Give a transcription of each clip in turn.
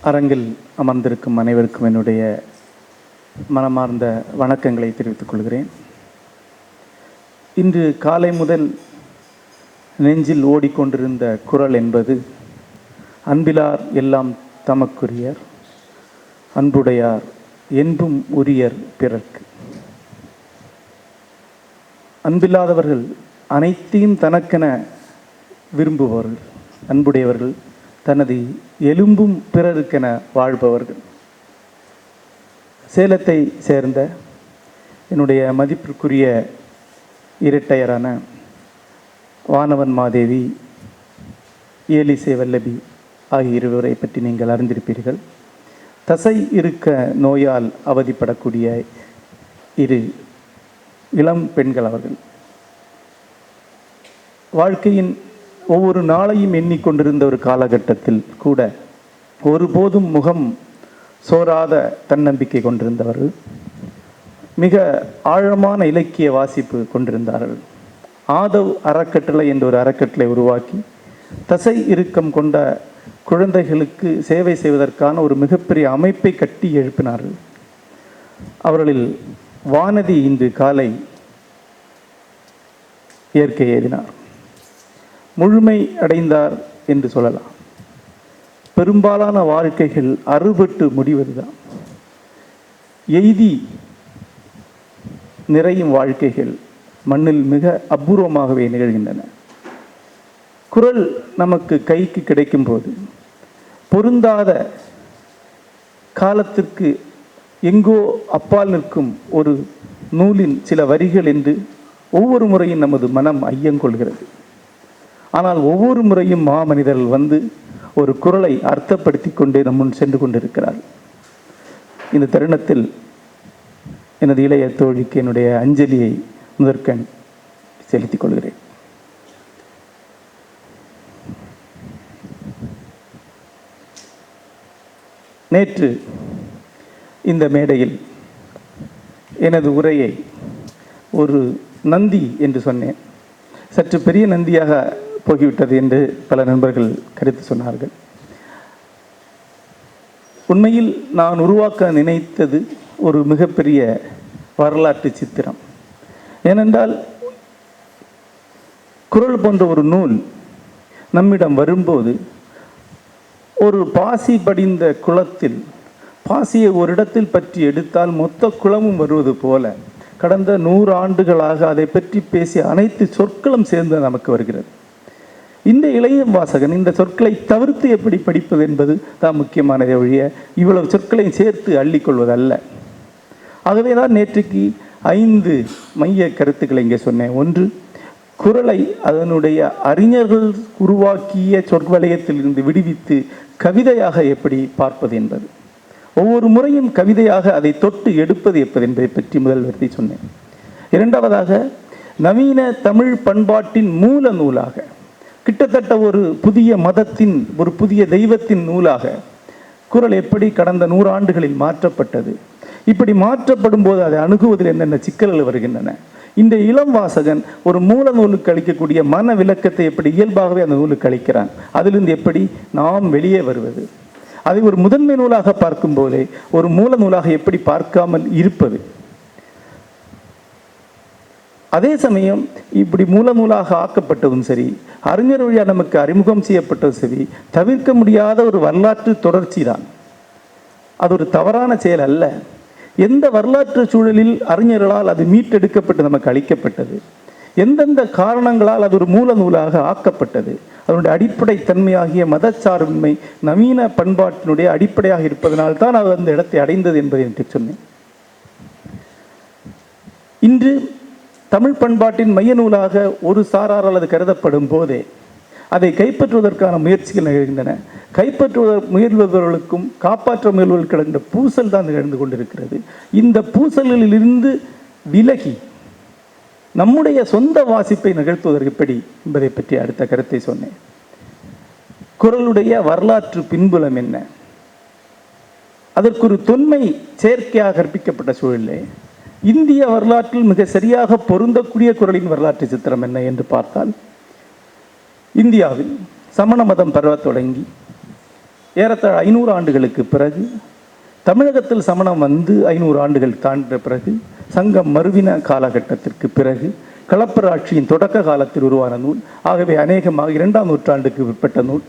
அரங்கில் அமர்ந்திருக்கும் அனைவருக்கும் என்னுடைய மனமார்ந்த வணக்கங்களை தெரிவித்துக் கொள்கிறேன். இன்று காலை முதல் நெஞ்சில் ஓடிக்கொண்டிருந்த குரல் என்பது, அன்பிலார் எல்லாம் தமக்குரியர், அன்புடையார் என்பும் உரியர் பிறர்க்கு. அன்பில்லாதவர்கள் அனைத்தையும் தனக்கென விரும்புபவர்கள், அன்புடையவர்கள் தனது எலும்பும் பிறருக்கென வாழ்பவர்கள். சேலத்தை சேர்ந்த என்னுடைய மதிப்பிற்குரிய இரட்டையரான வானவன் மாதேவி, ஏலிசை வல்லபி ஆகிய இருவரை பற்றி நீங்கள் அறிந்திருப்பீர்கள். தசை இருக்க நோயால் அவதிப்படக்கூடிய இரு இளம் பெண்கள் அவர்கள். வாழ்க்கையின் ஒவ்வொரு நாளையும் எண்ணிக்கொண்டிருந்த ஒரு காலகட்டத்தில் கூட ஒருபோதும் முகம் சோராத தன்னம்பிக்கை கொண்டிருந்தவர்கள். மிக ஆழமான இலக்கிய வாசிப்பு கொண்டிருந்தார்கள். ஆதவ் அறக்கட்டளை என்ற ஒரு அறக்கட்டளை உருவாக்கி தசை இறுக்கம் கொண்ட குழந்தைகளுக்கு சேவை செய்வதற்கான ஒரு மிகப்பெரிய அமைப்பை கட்டி எழுப்பினார்கள். அவர்களில் வானதி இன்று காலை இயற்கை எழுதினார். முழுமை அடைந்தார் என்று சொல்லலாம். பெரும்பாலான வாழ்க்கைகள் அறுபட்டு முடிவதுதான். எய்தி நிறையும் வாழ்க்கைகள் மண்ணில் மிக அபூர்வமாகவே நிகழ்கின்றன. குரல் நமக்கு கைக்கு கிடைக்கும் போது பொருந்தாத காலத்திற்கு எங்கோ அப்பால் நிற்கும் ஒரு நூலின் சில வரிகள் என்று ஒவ்வொரு முறையும் நமது மனம் ஐயங்கொள்கிறது. ஆனால் ஒவ்வொரு முறையும் மாமனிதர்கள் வந்து ஒரு குரலை அர்த்தப்படுத்தி கொண்டே நம் முன் சென்று கொண்டிருக்கிறார். இந்த தருணத்தில் எனது இளைய தோழிக்கு என்னுடைய அஞ்சலியை முதற்கண் செலுத்திக் கொள்கிறேன். நேற்று இந்த மேடையில் எனது உரையை ஒரு நந்தி என்று சொன்னேன். சற்று பெரிய நந்தியாக போகிவிட்டது என்று பல நண்பர்கள் கருத்து சொன்னார்கள். உண்மையில் நான் உருவாக்க நினைத்தது ஒரு மிகப்பெரிய வரலாற்று சித்திரம். ஏனென்றால் குரல் போன்ற ஒரு நூல் நம்மிடம் வரும்போது, ஒரு பாசி படிந்த குளத்தில் பாசியை ஒரு இடத்தில் பற்றி எடுத்தால் மொத்த குளமும் வருவது போல கடந்த 100 ஆண்டுகளாக அதை பற்றி பேசிய அனைத்து சொற்களும் சேர்ந்து நமக்கு வருகிறது. இந்த இளைய வாசகன் இந்த சொற்களை தவிர்த்து எப்படி படிப்பது என்பது தான் முக்கியமானதை ஒழிய இவ்வளவு சொற்களையும் சேர்த்து அள்ளிக்கொள்வது அல்ல. ஆகவே தான் நேற்றுக்கு 5 மைய கருத்துக்களை இங்கே சொன்னேன். ஒன்று, குரலை அதனுடைய அறிஞர்கள் உருவாக்கிய சொற்வலயத்திலிருந்து விடுவித்து கவிதையாக எப்படி பார்ப்பது என்பது, ஒவ்வொரு முறையும் கவிதையாக அதை தொட்டு எடுப்பது எப்பது என்பதை பற்றி முதல் வரிசை சொன்னேன். இரண்டாவதாக, நவீன தமிழ் பண்பாட்டின் மூல நூலாக, கிட்டத்தட்ட ஒரு புதிய மதத்தின், ஒரு புதிய தெய்வத்தின் நூலாக குரல் எப்படி கடந்த 100 ஆண்டுகளில் மாற்றப்பட்டது, இப்படி மாற்றப்படும் போது அதை அணுகுவதில் என்னென்ன சிக்கல்கள் வருகின்றன, இந்த இளம் வாசகன் ஒரு மூல நூலுக்கு அளிக்கக்கூடிய மன விளக்கத்தை எப்படி இயல்பாகவே அந்த நூலுக்கு அளிக்கிறான், அதிலிருந்து எப்படி நாம் வெளியே வருவது, அதை ஒரு முதன்மை நூலாக பார்க்கும் போதே ஒரு மூல நூலாக எப்படி பார்க்காமல் இருப்பது, அதே சமயம் இப்படி மூல நூலாக ஆக்கப்பட்டதும் சரி, அறிஞர் வழியாக நமக்கு அறிமுகம் செய்யப்பட்டதும் சரி, தவிர்க்க முடியாத ஒரு வரலாற்று தொடர்ச்சி தான். அது ஒரு தவறான செயல் அல்ல. எந்த வரலாற்று சூழலில் அறிஞர்களால் அது மீட்டெடுக்கப்பட்டு நமக்கு அளிக்கப்பட்டது, எந்தெந்த காரணங்களால் அது ஒரு மூல நூலாக ஆக்கப்பட்டது, அதனுடைய அடிப்படை தன்மையாகிய மதச்சார்பின்மை நவீன பண்பாட்டினுடைய அடிப்படையாக இருப்பதனால்தான் அது அந்த இடத்தை அடைந்தது என்பதை என்று சொன்னேன். இன்று தமிழ் பண்பாட்டின் மைய நூலாக ஒரு சாராரால் அது கருதப்படும் போதே அதை கைப்பற்றுவதற்கான முயற்சிகள் நிகழ்கின்றன. முயல்பவர்களுக்கும் காப்பாற்ற முயல்வர்களுக்கு கிடந்த பூசல் தான் நிகழ்ந்து கொண்டிருக்கிறது. இந்த பூசல்களிலிருந்து விலகி நம்முடைய சொந்த வாசிப்பை நிகழ்த்துவதற்கு எப்படி என்பதை பற்றி அடுத்த கருத்தை சொன்னேன். குரலுடைய வரலாற்று பின்புலம் என்ன, அதற்கு ஒரு தொன்மை செயற்கையாக கற்பிக்கப்பட்ட சூழலே இந்திய வரலாற்றில் மிக சரியாக பொருந்தக்கூடிய குரலின் வரலாற்று சித்திரம் என்ன என்று பார்த்தால், இந்தியாவில் சமண மதம் பரவத் தொடங்கி ஏறத்தாழ 500 ஆண்டுகளுக்கு பிறகு தமிழகத்தில் சமணம் வந்து 500 ஆண்டுகள் தாண்டிய பிறகு சங்கம் மருவின காலகட்டத்திற்கு பிறகு களப்பர் ஆட்சியின் தொடக்க காலத்தில் உருவான நூல். ஆகவே அநேகமாக 2ஆம் நூற்றாண்டுக்கு உட்பட்ட நூல்.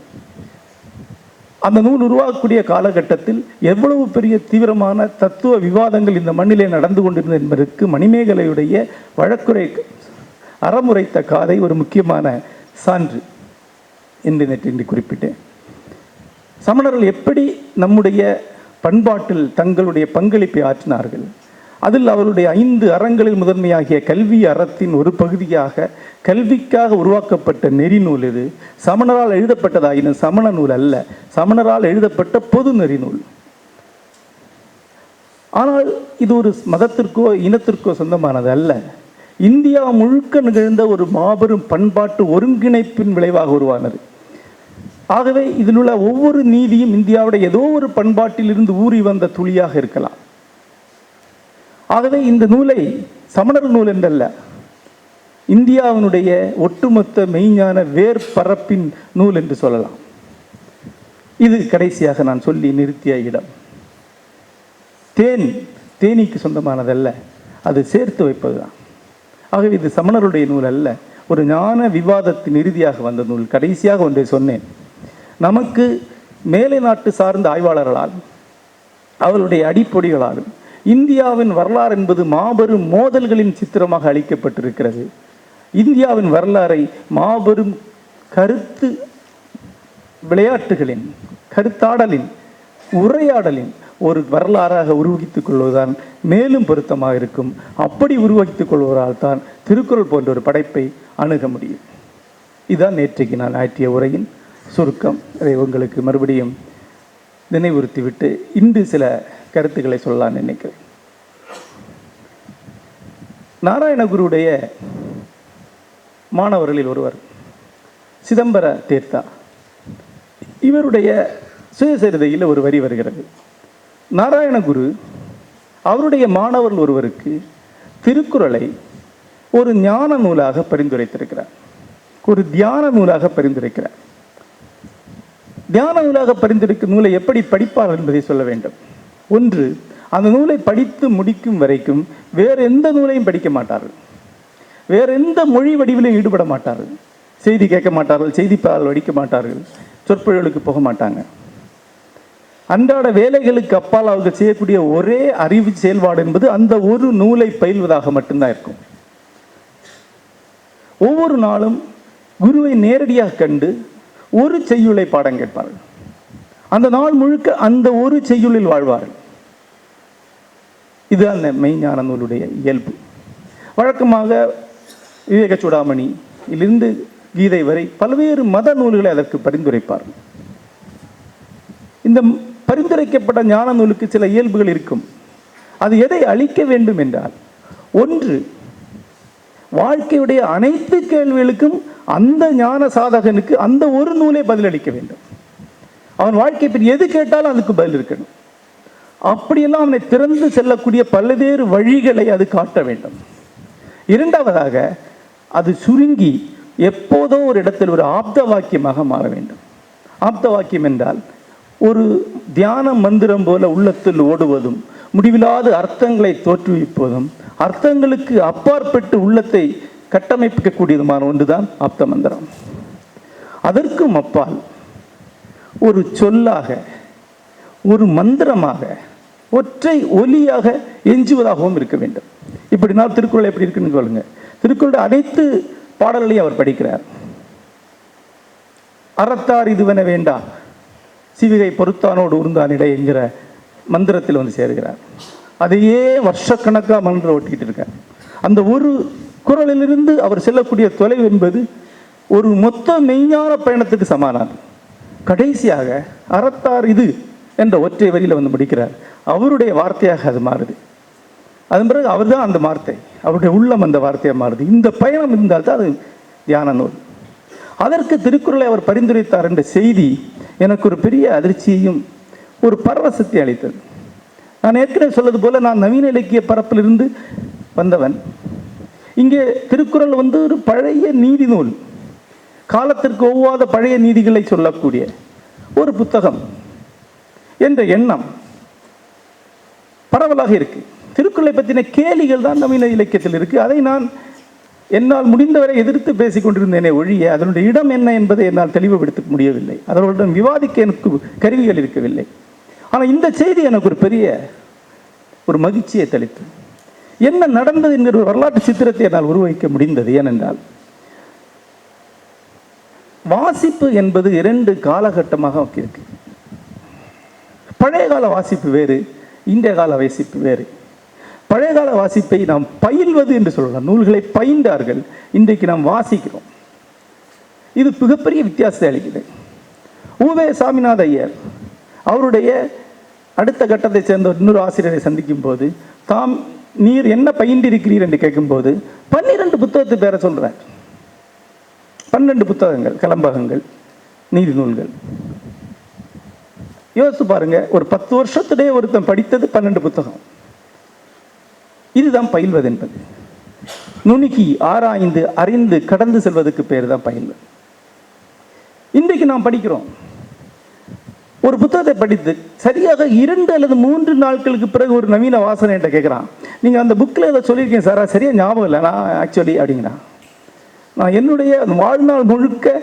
அந்த நூல் உருவாக்கக்கூடிய காலகட்டத்தில் எவ்வளவு பெரிய தீவிரமான தத்துவ விவாதங்கள் இந்த மண்ணிலே நடந்து கொண்டிருந்தது என்பதற்கு மணிமேகலையுடைய வழக்குரை அறமுறைத்த காதை ஒரு முக்கியமான சான்று என்று நேற்று குறிப்பிட்டேன். சமணர்கள் எப்படி நம்முடைய பண்பாட்டில் தங்களுடைய பங்களிப்பை ஆற்றினார்கள், அதில் அவருடைய 5 அறங்களில் முதன்மையாகிய கல்வி அறத்தின் ஒரு பகுதியாக கல்விக்காக உருவாக்கப்பட்ட நெறி நூல் இது. சமணரால் எழுதப்பட்டதாயினும் சமண நூல் அல்ல, சமணரால் எழுதப்பட்ட பொது நெறி நூல். ஆனால் இது ஒரு மதத்திற்கோ இனத்திற்கோ சொந்தமானது அல்ல. இந்தியா முழுக்க நிகழ்ந்த ஒரு மாபெரும் பண்பாட்டு ஒருங்கிணைப்பின் விளைவாக உருவானது. ஆகவே இதில் உள்ள ஒவ்வொரு நீதியும் இந்தியாவுடைய ஏதோ ஒரு பண்பாட்டில் இருந்து ஊறி வந்த துளியாக இருக்கலாம். ஆகவே இந்த நூலை சமணர் நூல் என்றல்ல, இந்தியாவினுடைய ஒட்டுமொத்த மெய்ஞான வேர்பரப்பின் நூல் என்று சொல்லலாம். இது கடைசியாக நான் சொல்லி நிறுத்திய இடம். தேனீக்கு சொந்தமானதல்ல, அது சேர்த்து வைப்பதுதான். ஆகவே இது சமணருடைய நூல் அல்ல, ஒரு ஞான விவாதத்தின் இறுதியாக வந்த நூல். கடைசியாக ஒன்றை சொன்னேன். நமக்கு மேலை நாட்டு சார்ந்த ஆய்வாளர்களால் அவர்களுடைய அடிப்பொடிகளாலும் இந்தியாவின் வரலாறு என்பது மாபெரும் மோதல்களின் சித்திரமாக அளிக்கப்பட்டிருக்கிறது. இந்தியாவின் வரலாறை மாபெரும் கருத்து விளையாட்டுகளின், கருத்தாடலின், உரையாடலின் ஒரு வரலாறாக உருவகித்துக் கொள்வதுதான் மேலும் பொருத்தமாக இருக்கும். அப்படி உருவகித்துக் கொள்வதால் தான் திருக்குறள் போன்ற ஒரு படைப்பை அணுக முடியும். இதுதான் நேற்றைக்கு நான் ஆற்றிய உரையின் சுருக்கம். அதை உங்களுக்கு மறுபடியும் நினைவுறுத்திவிட்டு இன்று சில கருத்துக்களை சொல்லலான்னு நினைக்கிறேன். நாராயணகுருடைய மாணவர்களில் ஒருவர் சிதம்பர தீர்த்தா. இவருடைய சுயசரிதையில் ஒரு வரி வருகிறது. நாராயணகுரு அவருடைய மாணவர்கள் ஒருவருக்கு திருக்குறளை ஒரு ஞான நூலாக பரிந்துரைத்திருக்கிறார், ஒரு தியான நூலாக பரிந்துரைக்கிறார். தியான நூலாக பரிந்துரைக்கும் நூலை எப்படி படிப்பார் என்பதை சொல்ல வேண்டும். ஒன்று, அந்த நூலை படித்து முடிக்கும் வரைக்கும் வேறு எந்த நூலையும் படிக்க மாட்டார்கள், வேறு எந்த மொழி வடிவிலும் ஈடுபட மாட்டார்கள், செய்தி கேட்க மாட்டார்கள், செய்திப்பால் வடிக்க மாட்டார்கள், சொற்பொழிவுகளுக்கு போக மாட்டாங்க. அன்றாட வேலைகளுக்கு அப்பால் அவர்கள் செய்யக்கூடிய ஒரே அறிவு செயல்பாடு என்பது அந்த ஒரு நூலை பயில்வதாக மட்டும்தான் இருக்கும். ஒவ்வொரு நாளும் குருவை நேரடியாக கண்டு ஒரு செய்யுளை பாடம் கேட்பார்கள். அந்த நாள் முழுக்க அந்த ஒரு செய்யுளில் வாழ்வார்கள். இது அந்த மெய்ஞான நூலுடைய இயல்பு. வழக்கமாக விவேக சூடாமணியிலிருந்து கீதை வரை பல்வேறு மத நூல்களை அதற்கு பரிந்துரைப்பார்கள். இந்த பரிந்துரைக்கப்பட்ட ஞான நூலுக்கு சில இயல்புகள் இருக்கும். அது எதை அளிக்க வேண்டும் என்றால், ஒன்று, வாழ்க்கையுடைய அனைத்து கேள்விகளுக்கும் அந்த ஞான சாதகனுக்கு அந்த ஒரு நூலை பதிலளிக்க வேண்டும். அவன் வாழ்க்கை பற்றி எது கேட்டாலும் அதுக்கு பதில் இருக்கணும். அப்படியெல்லாம் அவனை திறந்து செல்லக்கூடிய பல்வேறு வழிகளை அது காட்ட வேண்டும். இரண்டாவதாக, அது சுருங்கி எப்போதோ ஒரு இடத்தில் ஒரு ஆப்த வாக்கியமாக மாற வேண்டும். ஆப்த வாக்கியம் என்றால் ஒரு தியான மந்திரம் போல உள்ளத்தில் ஓடுவதும் முடிவில்லாத அர்த்தங்களை தோற்றுவிப்பதும் அர்த்தங்களுக்கு அப்பாற்பட்டு உள்ளத்தை கட்டமைக்கக்கூடியதுமான ஒன்றுதான் ஆப்த மந்திரம். அதற்கும் அப்பால் ஒரு சொல்லாக, ஒரு மந்திரமாக, ஒற்றை ஒலியாக எஞ்சுவதாகவும் இருக்க வேண்டும். இப்படி நான் திருக்குறள் எப்படி இருக்குன்னு சொல்லுங்க. திருக்குறளுடைய அனைத்து பாடல்களையும் அவர் படிக்கிறார். அறத்தார் இதுவென வேண்டாம், சிவிகை பொறுத்தானோடு உருந்தானிடை என்கிற மந்திரத்தில் வந்து சேர்கிறார். அதையே வருஷக்கணக்காக மந்திரம் ஓட்டிக்கிட்டு இருக்கார். அந்த ஒரு குறளிலிருந்து அவர் செல்லக்கூடிய தொலைவு என்பது ஒரு மொத்த மெய்ஞான பயணத்துக்கு சமானது. கடைசியாக அறத்தார் இது என்ற ஒற்றை வரியில் வந்து முடிக்கிறார். அவருடைய வார்த்தையாக அது மாறுது. அதன் பிறகு அவர் தான் அந்த வார்த்தை, அவருடைய உள்ளம் அந்த வார்த்தையாக மாறுது. இந்த பயணம் இருந்தால்தான் அது தியான நூல். அதற்கு திருக்குறளை அவர் பரிந்துரைத்தார் என்ற செய்தி எனக்கு ஒரு பெரிய அதிர்ச்சியையும் ஒரு பரவசத்தை அளித்தது. நான் ஏற்கனவே சொல்வது போல, நான் நவீன இலக்கிய பரப்பிலிருந்து வந்தவன். இங்கே திருக்குறள் வந்து ஒரு பழைய நீதி நூல், காலத்திற்கு ஒவ்வாத பழைய நீதிகளை சொல்லக்கூடிய ஒரு புத்தகம். என்ற எண்ணம் பரவலாக இருக்கு. திருக்குறளை பற்றின கேலிகள் தான் நவீன இலக்கியத்தில் இருக்கு. அதை நான் என்னால் முடிந்தவரை எதிர்த்து பேசிக் கொண்டிருந்தேனே ஒழிய அதனுடைய இடம் என்ன என்பதை என்னால் தெளிவுபடுத்த முடியவில்லை. அதனுடன் விவாதிக்க எனக்கு கருவிகள் இருக்கவில்லை. ஆனால் இந்த செய்தி எனக்கு ஒரு பெரிய ஒரு மகிழ்ச்சியை தெளித்து, என்ன நடந்தது என்கிற ஒரு வரலாற்று சித்திரத்தை என்னால் உருவாக்க முடிந்தது. ஏனென்றால் வாசிப்பு என்பது 2 காலகட்டமாக இருக்கு. பழைய கால வாசிப்பு வேறு, இன்றைய கால வாசிப்பு வேறு. பழைய கால வாசிப்பை நாம் பயில்வது என்று சொல்லலாம். நூல்களை பயின்றார்கள், இன்றைக்கு நாம் வாசிக்கிறோம். இது மிகப்பெரிய வித்தியாசத்தை அளிக்குது. உவே சாமிநாத ஐயர் அவருடைய அடுத்த கட்டத்தை சேர்ந்த இன்னொரு ஆசிரியரை சந்திக்கும் போது, நீர் என்ன பயின்றிருக்கிறீர் என்று கேட்கும்போது 12 புத்தகத்தை பேர சொல்றார். 12 புத்தகங்கள், கலம்பகங்கள், நீதி நூல்கள். யோசித்து பாருங்க, ஒரு 10 வருஷத்துடைய ஒருத்தன் படித்தது 12 புத்தகம். இதுதான் பயில்வது என்பது. நுணுக்கி ஆராய்ந்து அறிந்து கடந்து செல்வதற்கு பேர் தான் பயில்வது. இன்றைக்கு நாம் படிக்கிறோம், ஒரு புத்தகத்தை படித்து சரியாக 2 அல்லது 3 நாட்களுக்கு பிறகு ஒரு நவீன வாசனை என்கிட்ட கேட்குறான், நீங்கள் அந்த புக்கில் ஏதோ சொல்லியிருக்கீங்க சார், சரியாக ஞாபகம் இல்லை நான் ஆக்சுவலி அப்படிங்கிறான். நான் என்னுடைய வாழ்நாள் முழுக்க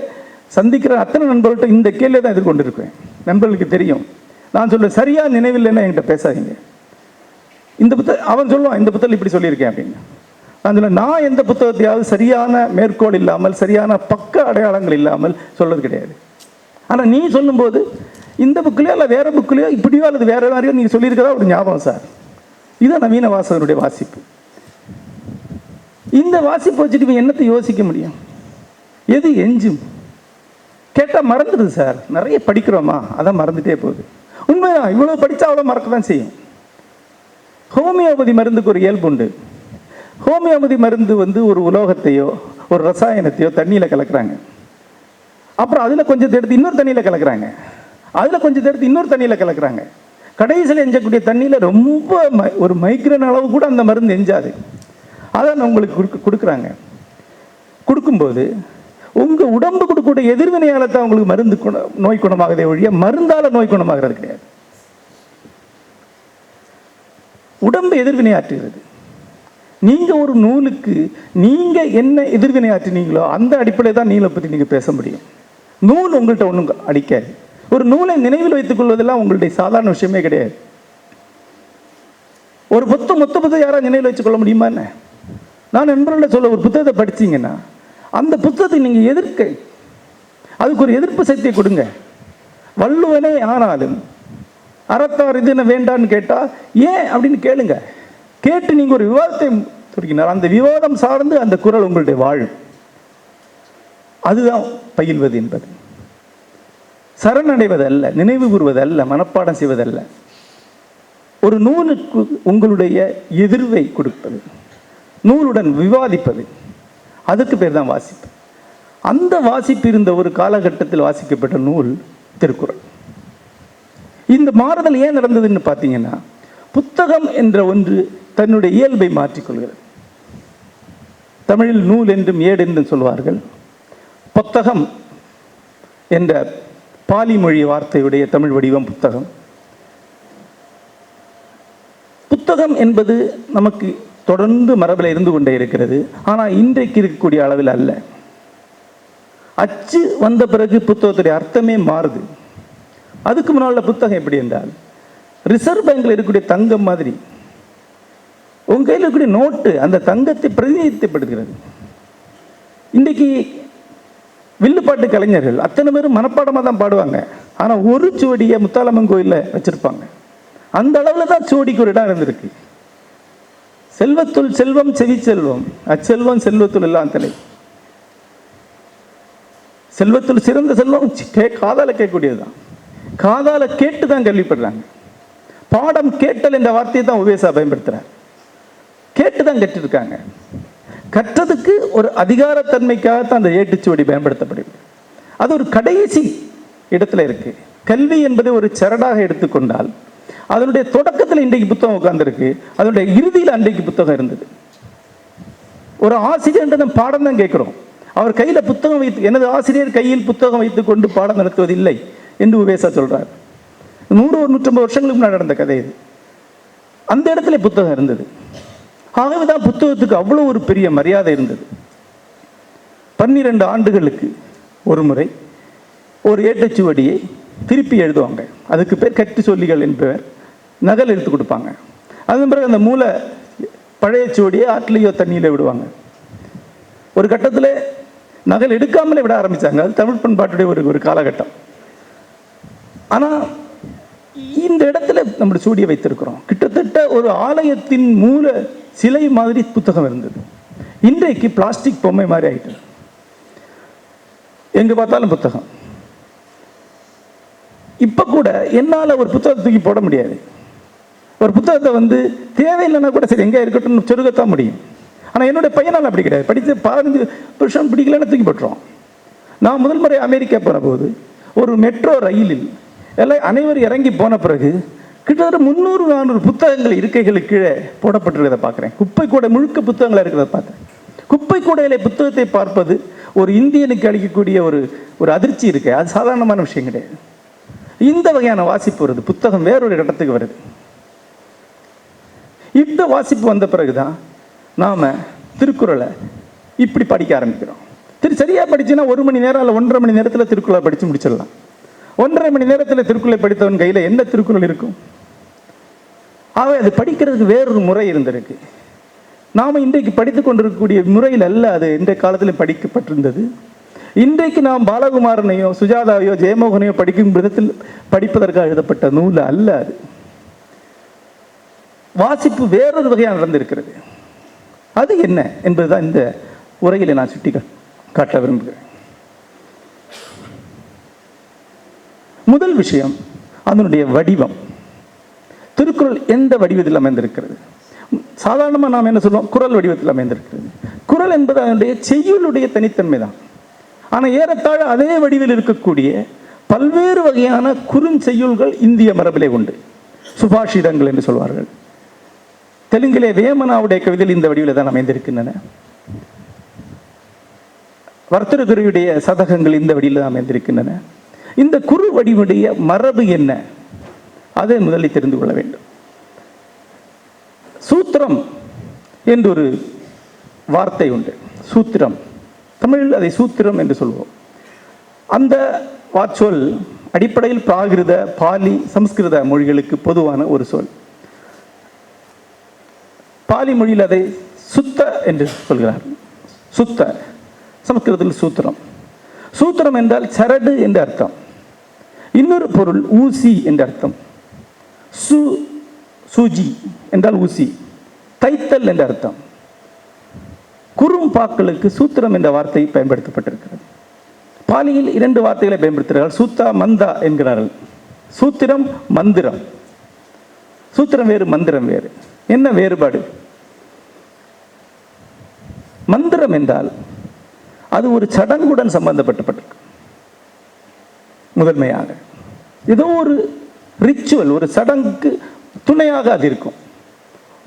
சந்திக்கிற அத்தனை நண்பர்கள்ட்ட இந்த கேள்வியை தான் எதிர்கொண்டிருக்கேன். நண்பர்களுக்கு தெரியும், நான் சொல்ல சரியாக நினைவில்லைன்னா என்கிட்ட பேசாதீங்க. இந்த புத்தகம் அவன் சொல்லுவான், இந்த புத்தகம் இப்படி சொல்லியிருக்கேன் அப்படின்னு. நான் சொல்ல, நான் எந்த புத்தகத்தையாவது சரியான மேற்கோள் இல்லாமல் சரியான பக்க அடையாளங்கள் இல்லாமல் சொல்வது கிடையாது. ஆனால் நீ சொல்லும்போது இந்த புக்கிலையோ இல்லை வேற புக்கிலையோ இப்படியோ அல்லது வேற மாதிரியோ நீங்கள் சொல்லியிருக்கிறதா ஒரு ஞாபகம் சார். இதுதான் நவீன வாசகனுடைய வாசிப்பு. இந்த வாசிப்பு வச்சுட்டு என்னத்தை யோசிக்க முடியும்? எது எஞ்சும்? கேட்டால் மறந்துடுது சார். நிறைய படிக்கிறோமா, அதான் மறந்துட்டே போகுது. உண்மைதான், இவ்வளோ படித்தா அவ்வளோ மறக்க தான் செய்யும். ஹோமியோபதி மருந்துக்கு ஒரு இயல்பு உண்டு. ஹோமியோபதி மருந்து ஒரு உலோகத்தையோ ஒரு ரசாயனத்தையோ தண்ணியில் கலக்கிறாங்க. அப்புறம் அதில் கொஞ்சம் எடுத்து இன்னொரு தண்ணியில் கலக்கிறாங்க, அதில் கொஞ்சம் எடுத்து இன்னொரு தண்ணியில் கலக்கிறாங்க. கடைசியில் எஞ்சக்கூடிய தண்ணியில் ரொம்ப ஒரு மைக்ரான் அளவு கூட அந்த மருந்து எஞ்சாது. அதான் உங்களுக்கு கொடுக்குறாங்க. கொடுக்கும்போது உங்கள் உடம்பு கொடுக்கக்கூடிய எதிர்வினையால் தான் உங்களுக்கு மருந்து நோய் குணமாகதே ஒழிய மருந்தால் நோய் குணமாகிறது கிடையாது. உடம்பு எதிர்வினையாற்றுகிறது. நீங்கள் ஒரு நூலுக்கு நீங்கள் என்ன எதிர்வினையாற்றினீங்களோ அந்த அடிப்படையில் தான் நூலை பற்றி நீங்கள் பேச முடியும். நூல் உங்கள்கிட்ட ஒன்றும் அடிக்காது. ஒரு நூலை நினைவில் வைத்துக் கொள்வதெல்லாம் உங்களுடைய சாதாரண விஷயமே கிடையாது. ஒரு மொத்த புத்தகம் யாராவது நினைவில் வச்சுக் கொள்ள முடியுமா? என்ன நான் நண்பர்கள சொல்ல, ஒரு புத்தகத்தை படித்தீங்கன்னா அந்த புத்தகத்தை நீங்கள் எதிர்க்க, அதுக்கு ஒரு எதிர்ப்பு சக்தியை கொடுங்க. வள்ளுவனே ஆனாலும் அறத்தார் இது என்ன வேண்டான்னு கேட்டால் ஏன் அப்படின்னு கேளுங்க. கேட்டு நீங்கள் ஒரு விவாதத்தை தொடங்கினார், அந்த விவாதம் சார்ந்து அந்த குரல் உங்களுடைய வாழும். அதுதான் பயில்வது என்பது. சரணடைவதல்ல, நினைவு கூறுவதல்ல, மனப்பாடம் செய்வதல்ல. ஒரு நூலுக்கு உங்களுடைய எதிர்வை கொடுப்பது, நூலுடன் விவாதிப்பது, அதுக்கு பேர் தான் வாசிப்பு. அந்த வாசிப்பு இருந்த ஒரு காலகட்டத்தில் வாசிக்கப்பட்ட நூல் திருக்குறள். இந்த மாறுதல் ஏன் நடந்ததுன்னு பார்த்தீங்கன்னா, புத்தகம் என்ற ஒன்று தன்னுடைய இயல்பை மாற்றிக்கொள்கிறது. தமிழில் நூல் என்றும் ஏடு என்றும் சொல்வார்கள். புத்தகம் என்ற பாலி மொழி வார்த்தையுடைய தமிழ் வடிவம் புத்தகம். புத்தகம் என்பது நமக்கு தொடர்ந்து மரபில் இருந்து கொண்டே இருக்கிறது. ஆனால் இன்றைக்கு இருக்கக்கூடிய அளவில் அல்ல. அச்சு வந்த பிறகு புத்தகத்துடைய அர்த்தமே மாறுது. அதுக்கு முன்னால் புத்தகம் எப்படி என்றால் ரிசர்வ் பேங்கில் இருக்கக்கூடிய தங்கம் மாதிரி. உங்கள் கையில் இருக்கக்கூடிய நோட்டு அந்த தங்கத்தை பிரதிநிதித்துவப்படுகிறது. இன்றைக்கு வில்லுப்பாட்டு கலைஞர்கள் அத்தனை பேரும் மனப்பாடமாக தான் பாடுவாங்க. ஆனால் ஒரு சுவடியை முத்தாலம்மன் கோயிலில் வச்சுருப்பாங்க. அந்த அளவில் தான் சுவடிக்கு ஒரு இடம் இருந்திருக்கு. செல்வத்துள் செல்வம் செவி செல்வம், அச்செல்வம் செல்வத்துள் எல்லாம் தலை. செல்வத்துள் சிறந்த செல்வம் காதால கேட்கக்கூடியது தான். காதால கேட்டு தான் கேள்விப்படுறாங்க. பாடம் கேட்டல் என்ற வார்த்தையை தான் உவேசா பயன்படுத்துகிறார். கேட்டு தான் கற்றிருக்காங்க. கற்றதுக்கு ஒரு அதிகாரத்தன்மைக்காகத்தான் அந்த ஏட்டுச்சுவடி பயன்படுத்தப்படுகிறது. அது ஒரு கடைசி இடத்துல இருக்கு. கல்வி என்பதை ஒரு சரடாக எடுத்துக்கொண்டால் அதனுடைய தொடக்கத்தில் இன்றைக்கு புத்தகம் உட்கார்ந்துருக்கு, அதனுடைய இறுதியில் அன்றைக்கு புத்தகம் இருந்தது. ஒரு ஆசிரியர் பாடம் தான் கேட்கிறோம். அவர் கையில் புத்தகம் வைத்து, எனது ஆசிரியர் கையில் புத்தகம் வைத்துக் கொண்டு பாடம் நடத்துவதில்லை என்று உவேசா சொல்றார். 100-150 வருஷங்களுக்கு முன்னாடி நடந்த கதை இது. அந்த இடத்துல புத்தகம் இருந்தது. ஆகவே தான் புத்தகத்துக்கு அவ்வளோ ஒரு பெரிய மரியாதை இருந்தது. 12 ஆண்டுகளுக்கு ஒரு முறை ஒரு ஏட்டுச்சுவடியை திருப்பி எழுதுவாங்க. அதுக்கு பேர் கட்டு சொல்லிகள் என்பவர் நகல் எடுத்து கொடுப்பாங்க. அதன் பிறகு அந்த மூளை பழைய சுவடியை ஆற்றிலையோ தண்ணியில் விடுவாங்க. ஒரு கட்டத்தில் நகல் எடுக்காமலே விட ஆரம்பித்தாங்க. அது தமிழ் பண்பாட்டுடைய ஒரு காலகட்டம். ஆனால் இந்த இடத்துல நம்ம சுவடியை வைத்திருக்கிறோம். கிட்டத்தட்ட ஒரு ஆலயத்தின் மூல சிலை மாதிரி புத்தகம் இருந்தது. இன்றைக்கு பிளாஸ்டிக் பொம்மை மாதிரி ஆகிட்டு, எங்கே பார்த்தாலும் புத்தகம். இப்போ கூட என்னால் ஒரு புத்தகத்தை தூக்கி போட முடியாது. ஒரு புத்தகத்தை தேவையில்லைன்னா கூட சரி எங்கே இருக்கட்டும் சொருகத்தான் முடியும். ஆனால் என்னுடைய பையனால் அப்படி கிடையாது. படித்து 15 வருஷம் பிடிக்கலன்னு தூக்கி போட்டுருவோம். நான் முதல் முறை அமெரிக்கா போன போது ஒரு மெட்ரோ ரயிலில் எல்லாம் அனைவரும் இறங்கி போன பிறகு கிட்டத்தட்ட 300-400 புத்தகங்கள் இருக்கைகளுக்கு கீழே போடப்பட்டிருக்கிறத பார்க்குறேன். குப்பை கூடை முழுக்க புத்தகங்களை இருக்கிறத பார்த்தேன். குப்பை கூடையில புத்தகத்தை பார்ப்பது ஒரு இந்தியனுக்கு அளிக்கக்கூடிய ஒரு அதிர்ச்சி இருக்கு. அது சாதாரணமான விஷயம் கிடையாது. இந்த வகையான வாசிப்பு வருது. புத்தகம் வேறொரு கட்டத்துக்கு வருது. இந்த வாசிப்பு வந்த பிறகுதான் நாம திருக்குறளை இப்படி படிக்க ஆரம்பிக்கிறோம். சரியா படிச்சுன்னா 1 மணி நேரம் இல்லை 1.5 மணி நேரத்தில் திருக்குறளை படித்து முடிச்சிடலாம். 1.5 மணி நேரத்தில் திருக்குறளை படித்தவன் கையில் என்ன திருக்குறள் இருக்கும்? ஆகவே அது படிக்கிறதுக்கு வேறொரு முறை இருந்திருக்கு. நாம் இன்றைக்கு படித்து கொண்டிருக்கக்கூடிய முறையில் அல்ல அது இன்றைய காலத்தில் படிக்கப்பட்டிருந்தது. இன்றைக்கு நாம் பாலகுமாரனையோ சுஜாதாவையோ ஜெயமோகனையோ படிக்கும் விதத்தில் படிப்பதற்காக எழுதப்பட்ட நூல் அல்ல அது. வாசிப்பு வேறொரு வகையாக நடந்திருக்கிறது. அது என்ன என்பதுதான் இந்த உரையில நான் சுட்டி காட்ட விரும்புகிறேன். முதல் விஷயம் அதனுடைய வடிவம். திருக்குறள் எந்த வடிவத்தில் அமைந்திருக்கிறது? சாதாரணமாக நாம் என்ன சொல்லுவோம்? குறள் வடிவத்தில் அமைந்திருக்கிறது. குறள் என்பது அதனுடைய செய்யுளுடைய தனித்தன்மை தான். ஆனால் ஏறத்தாழ அதே வடிவில் இருக்கக்கூடிய பல்வேறு வகையான குறுஞ்செய்யுள்கள் இந்திய மரபிலே உண்டு. சுபாஷிதங்கள் என்று சொல்வார்கள். தெலுங்கிலே வேமனாவுடைய கவிதையில் இந்த வடிவில் தான் அமைந்திருக்கின்றன. வர்த்தகருடைய சதகங்கள் இந்த வடிவில் தான் அமைந்திருக்கின்றன. இந்த குறு வடிவுடைய மரபு என்ன? அதை முதலில் தெரிந்து கொள்ள வேண்டும். சூத்திரம் என்றொரு வார்த்தை உண்டு. சூத்திரம், தமிழில் அதை சூத்திரம் என்று சொல்வோம். அந்த வாச்சொல் அடிப்படையில் பிராகிருத, பாலி, சமஸ்கிருத மொழிகளுக்கு பொதுவான ஒரு சொல். பாலி மொழியில் அதை சுத்த என்று சொல்கிறார். சுத்த, சமஸ்கிருதத்தில் சூத்திரம். சூத்திரம் என்றால் சரடு என்று அர்த்தம். இன்னொரு பொருள் ஊசி என்று அர்த்தம். சூஜி என்றால் ஊசி, தைத்தல் என்ற அர்த்தம். குறும்பாக்களுக்கு சூத்திரம் என்ற வார்த்தை பயன்படுத்தப்பட்டிருக்கிறது. பாலியில் 2 வார்த்தைகளை பயன்படுத்துகிறார்கள். சூத்தா, மந்தா என்கிறார்கள். சூத்திரம், மந்திரம். சூத்திரம் வேறு, மந்திரம் வேறு. என்ன வேறுபாடு? மந்திரம் என்றால் அது ஒரு சடங்குடன் சம்பந்தப்பட்டிருக்கு. முதன்மையாக ஏதோ ஒரு ரிச்சுவல், ஒரு சடங்குக்கு துணையாக அது இருக்கும்.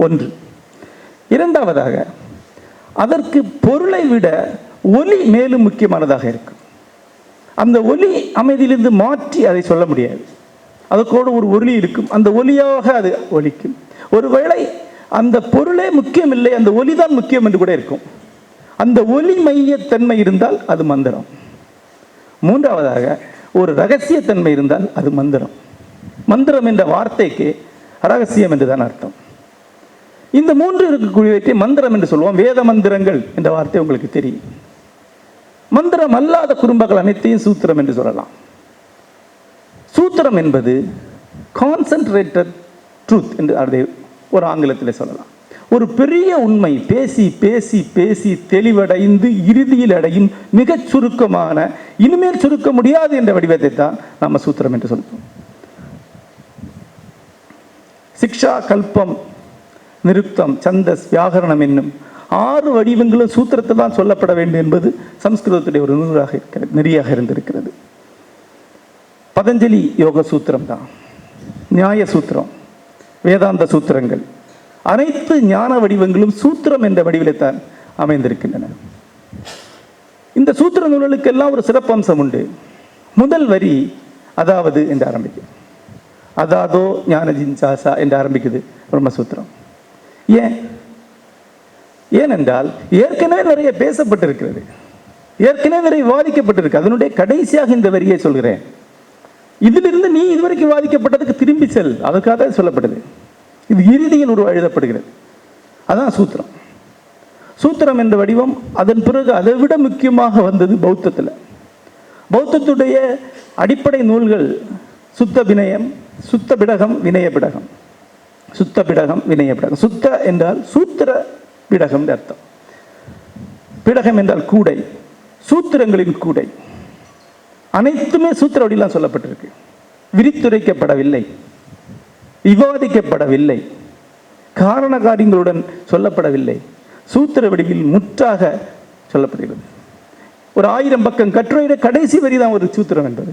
ஒன்று. இரண்டாவதாக அதற்கு பொருளை விட ஒலி மேலும் முக்கியமானதாக இருக்கும். அந்த ஒலி அமைதியிலிருந்து மாற்றி அதை சொல்ல முடியாது. அதுக்கோடு ஒரு ஒலி இருக்கும். அந்த ஒலியாக அது ஒலிக்கும். ஒருவேளை அந்த பொருளே முக்கியம் இல்லை, அந்த ஒலிதான் முக்கியம் என்று கூட இருக்கும். அந்த ஒலி மையத்தன்மை இருந்தால் அது மந்திரம். மூன்றாவதாக ஒரு ரகசியத்தன்மை இருந்தால் அது மந்திரம். மந்திரம் என்ற வார்த்தைக்கு ரகசியம் என்றுதான் அர்த்தம். இந்த 3 இருக்கக்கூடியவற்றை மந்திரம் என்று சொல்லுவோம். வேத மந்திரங்கள் என்ற வார்த்தை உங்களுக்கு தெரியும். மந்திரம் அல்லாத குறும்பகள் அனைத்தையும் சூத்திரம் என்று சொல்லலாம். சூத்திரம் என்பது கான்சென்ட்ரேட்டட் ட்ரூத் என்று அதை ஒரு ஆங்கிலத்தில் சொல்லலாம். ஒரு பெரிய உண்மை பேசி பேசி பேசி தெளிவடைந்து இறுதியில் அடையும் மிகச் சுருக்கமான, இனிமேல் சுருக்க முடியாது என்ற வடிவத்தை தான் நாம் சூத்திரம் என்று சொல்லுவோம். சிக்ஷா, கல்பம், நிருக்தம், சந்தஸ், வியாகரணம் என்னும் 6 வடிவங்களும் சூத்திரத்தில் தான் சொல்லப்பட வேண்டும் என்பது சம்ஸ்கிருதத்துடைய ஒரு நூலாக இருக்கிறது, நெறியாக இருந்திருக்கிறது. பதஞ்சலி யோக சூத்திரம் தான், நியாய சூத்திரம், வேதாந்த சூத்திரங்கள், அனைத்து ஞான வடிவங்களும் சூத்திரம் என்ற வடிவிலே தான் அமைந்திருக்கின்றன. இந்த சூத்திர நூல்களுக்கெல்லாம் ஒரு சிறப்பம்சம் உண்டு. முதல் வரி அதாவது என்று ஆரம்பிக்கும். அதாதோ ஞான ஜின்சாசா என்று ஆரம்பிக்குது பிரம்மசூத்திரம். ஏனென்றால் ஏற்கனவே நிறைய பேசப்பட்டிருக்கிறது, ஏற்கனவே நிறைய விவாதிக்கப்பட்டிருக்கு. அதனுடைய கடைசியாக இந்த வரியை சொல்கிறேன். இதிலிருந்து நீ இதுவரைக்கும் விவாதிக்கப்பட்டதுக்கு திரும்பி செல், அதுக்காக சொல்லப்படுது. இது இறுதியில் எழுதப்படுகிறது. அதான் சூத்திரம். சூத்திரம் என்ற வடிவம் அதன் பிறகு அதை விட முக்கியமாக வந்தது பௌத்தத்தில். பௌத்தத்துடைய அடிப்படை நூல்கள் சுத்த வினயம், சுத்த பிடகம், வினய பிடகம். சுத்த பிடகம், வினய பிடகம். சுத்த என்றால் சூத்திர பிடகம் அர்த்தம். பிடகம் என்றால் கூடை, சூத்திரங்களின் கூடை. அனைத்துமே சூத்திர வடிவெல்லாம் சொல்லப்பட்டிருக்கு. விரித்துரைக்கப்படவில்லை, விவாதிக்கப்படவில்லை, காரண காரியங்களுடன் சொல்லப்படவில்லை. சூத்திர வடிவில் முற்றாக சொல்லப்படுகிறது. ஒரு 1000 பக்கம் கட்டுரையுடைய கடைசி வரி தான் ஒரு சூத்திரம் என்பது.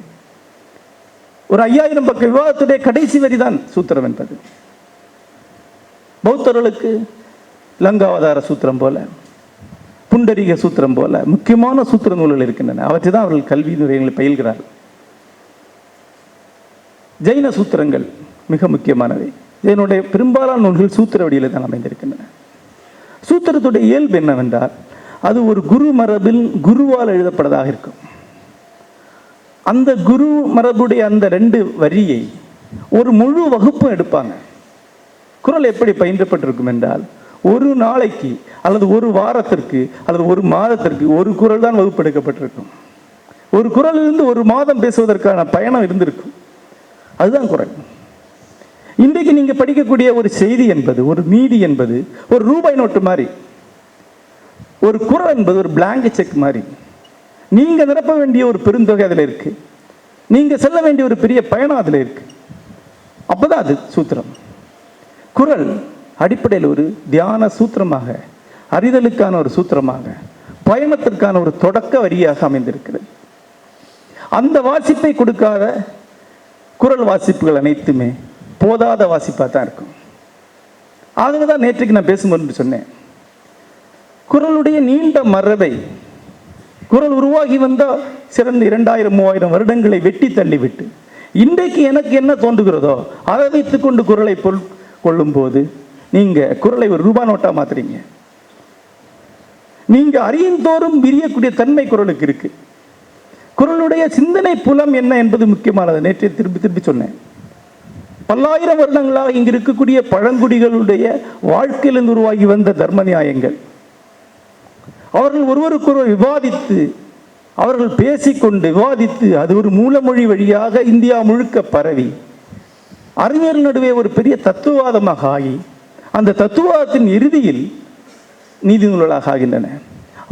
ஒரு 5000 பக்க விவாதத்துடைய கடைசி வரி தான் சூத்திரம் என்பது. பௌத்தர்களுக்கு லங்காவதார சூத்திரம் போல, புண்டரிக சூத்திரம் போல முக்கியமான சூத்திர நூல்கள் இருக்கின்றன. அவற்றை தான் அவர்கள் கல்வி நிலையங்களை பயில்கிறார்கள். ஜெயின சூத்திரங்கள் மிக முக்கியமானவை. ஜெயினுடைய பெரும்பாலான நூல்கள் சூத்திர வடிவில் தான் அமைந்திருக்கின்றன. சூத்திரத்துடைய இயல்பு என்னவென்றால் அது ஒரு குரு மரபில் குருவால் எழுதப்பட்டதாக இருக்கும். அந்த குரு மரபுடைய அந்த 2 வரியை ஒரு முழு வகுப்பும் எடுப்பாங்க. குறள் எப்படி பயின்றப்பட்டிருக்கும் என்றால் ஒரு நாளைக்கு அல்லது ஒரு வாரத்திற்கு அல்லது ஒரு மாதத்திற்கு ஒரு குறள் தான் வகுப்பெடுக்கப்பட்டிருக்கும். ஒரு குறளிலிருந்து ஒரு மாதம் பேசுவதற்கான பயணம் இருந்திருக்கும். அதுதான் குறள். இன்றைக்கு நீங்க படிக்கக்கூடிய ஒரு செய்தி என்பது, ஒரு நீதி என்பது ஒரு ரூபாய் நோட்டு மாதிரி. ஒரு குறள் என்பது ஒரு பிளாங்க் செக் மாதிரி. நீங்க நிரப்ப வேண்டிய ஒரு பெருந்தொகை அதில் இருக்கு, நீங்க செல்ல வேண்டிய ஒரு பெரிய பயணம் அதில் இருக்கு. அப்பதான் அது சூத்திரம். குறள் அடிப்படையில் ஒரு தியான சூத்திரமாக, அறிதலுக்கான ஒரு சூத்திரமாக, பயணத்திற்கான ஒரு தொடக்க வரியாக அமைந்திருக்கிறது. அந்த வாசிப்பை கொடுக்காத குறள் வாசிப்புகள் அனைத்துமே போதாத வாசிப்பாக தான் இருக்கும். ஆகவே தான் நேற்றுக்கு நான் பேசும்போது சொன்னேன், குறளுடைய நீண்ட மரபை, குறள் உருவாகி வந்தால் சிறந்த 2000-3000 வருடங்களை வெட்டி தள்ளிவிட்டு இன்றைக்கு எனக்கு என்ன தோன்றுகிறதோ அதை வைத்துக் கொண்டு குறளை கொள்ளும் போது நீங்க குறளை ஒரு ரூபாய் நோட்டா மாத்துறீங்க. நீங்க அறியந்தோறும் விரியக்கூடிய தன்மை குறளுக்கு இருக்கு. குறளுடைய சிந்தனை புலம் என்ன என்பது முக்கியமானது. நேற்று திருப்பி சொன்னேன். பல்லாயிரம் வருடங்களாக இங்கு இருக்கக்கூடிய பழங்குடிகளுடைய வாழ்க்கையிலிருந்து உருவாகி வந்த தர்ம நியாயங்கள், அவர்கள் ஒருவருக்கொருவர் விவாதித்து, அவர்கள் பேசிக்கொண்டு விவாதித்து, அது ஒரு மூலமொழி வழியாக இந்தியா முழுக்க பரவி அறிஞர்கள் நடுவே ஒரு பெரிய தத்துவவாதமாக ஆகி அந்த தத்துவவாதத்தின் இறுதியில் நீதி நூல்களாக ஆகின்றன.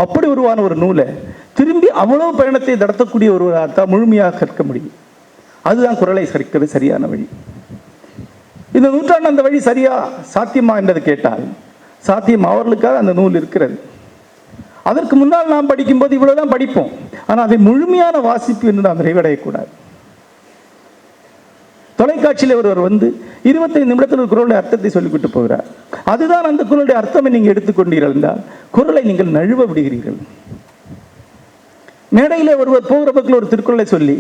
அப்படி உருவான ஒரு நூலை திரும்பி அவ்வளவு பயணத்தை நடத்தக்கூடிய ஒருவராகத்தான் முழுமையாக கற்க முடியும். அதுதான் குறளை கற்கிறது சரியான வழி. இந்த நூற்றாண்டு அந்த வழி சரியா சாத்தியமா என்றது கேட்டால் சாத்தியம். அவர்களுக்காக அந்த நூல் இருக்கிறது. அதற்கு முன்னால் நாம் படிக்கும்போது இவ்வளவுதான் படிப்போம். ஆனால் அதை முழுமையான வாசிப்பு என்று நாம் நிறைவடையக்கூடாது. தொலைக்காட்சியில் ஒருவர் 25 நிமிடத்தில் ஒரு குறளுடைய அர்த்தத்தை சொல்லிவிட்டு போகிறார். அதுதான் அந்த குறளுடைய அர்த்தம். நீங்கள் எடுத்துக்கொண்டீர்கள் என்றால் குறளை நீங்கள் நழுவ விடுகிறீர்கள். மேடையிலே ஒருவர் போகிற பக்கத்தில் ஒரு திருக்குறளை சொல்லி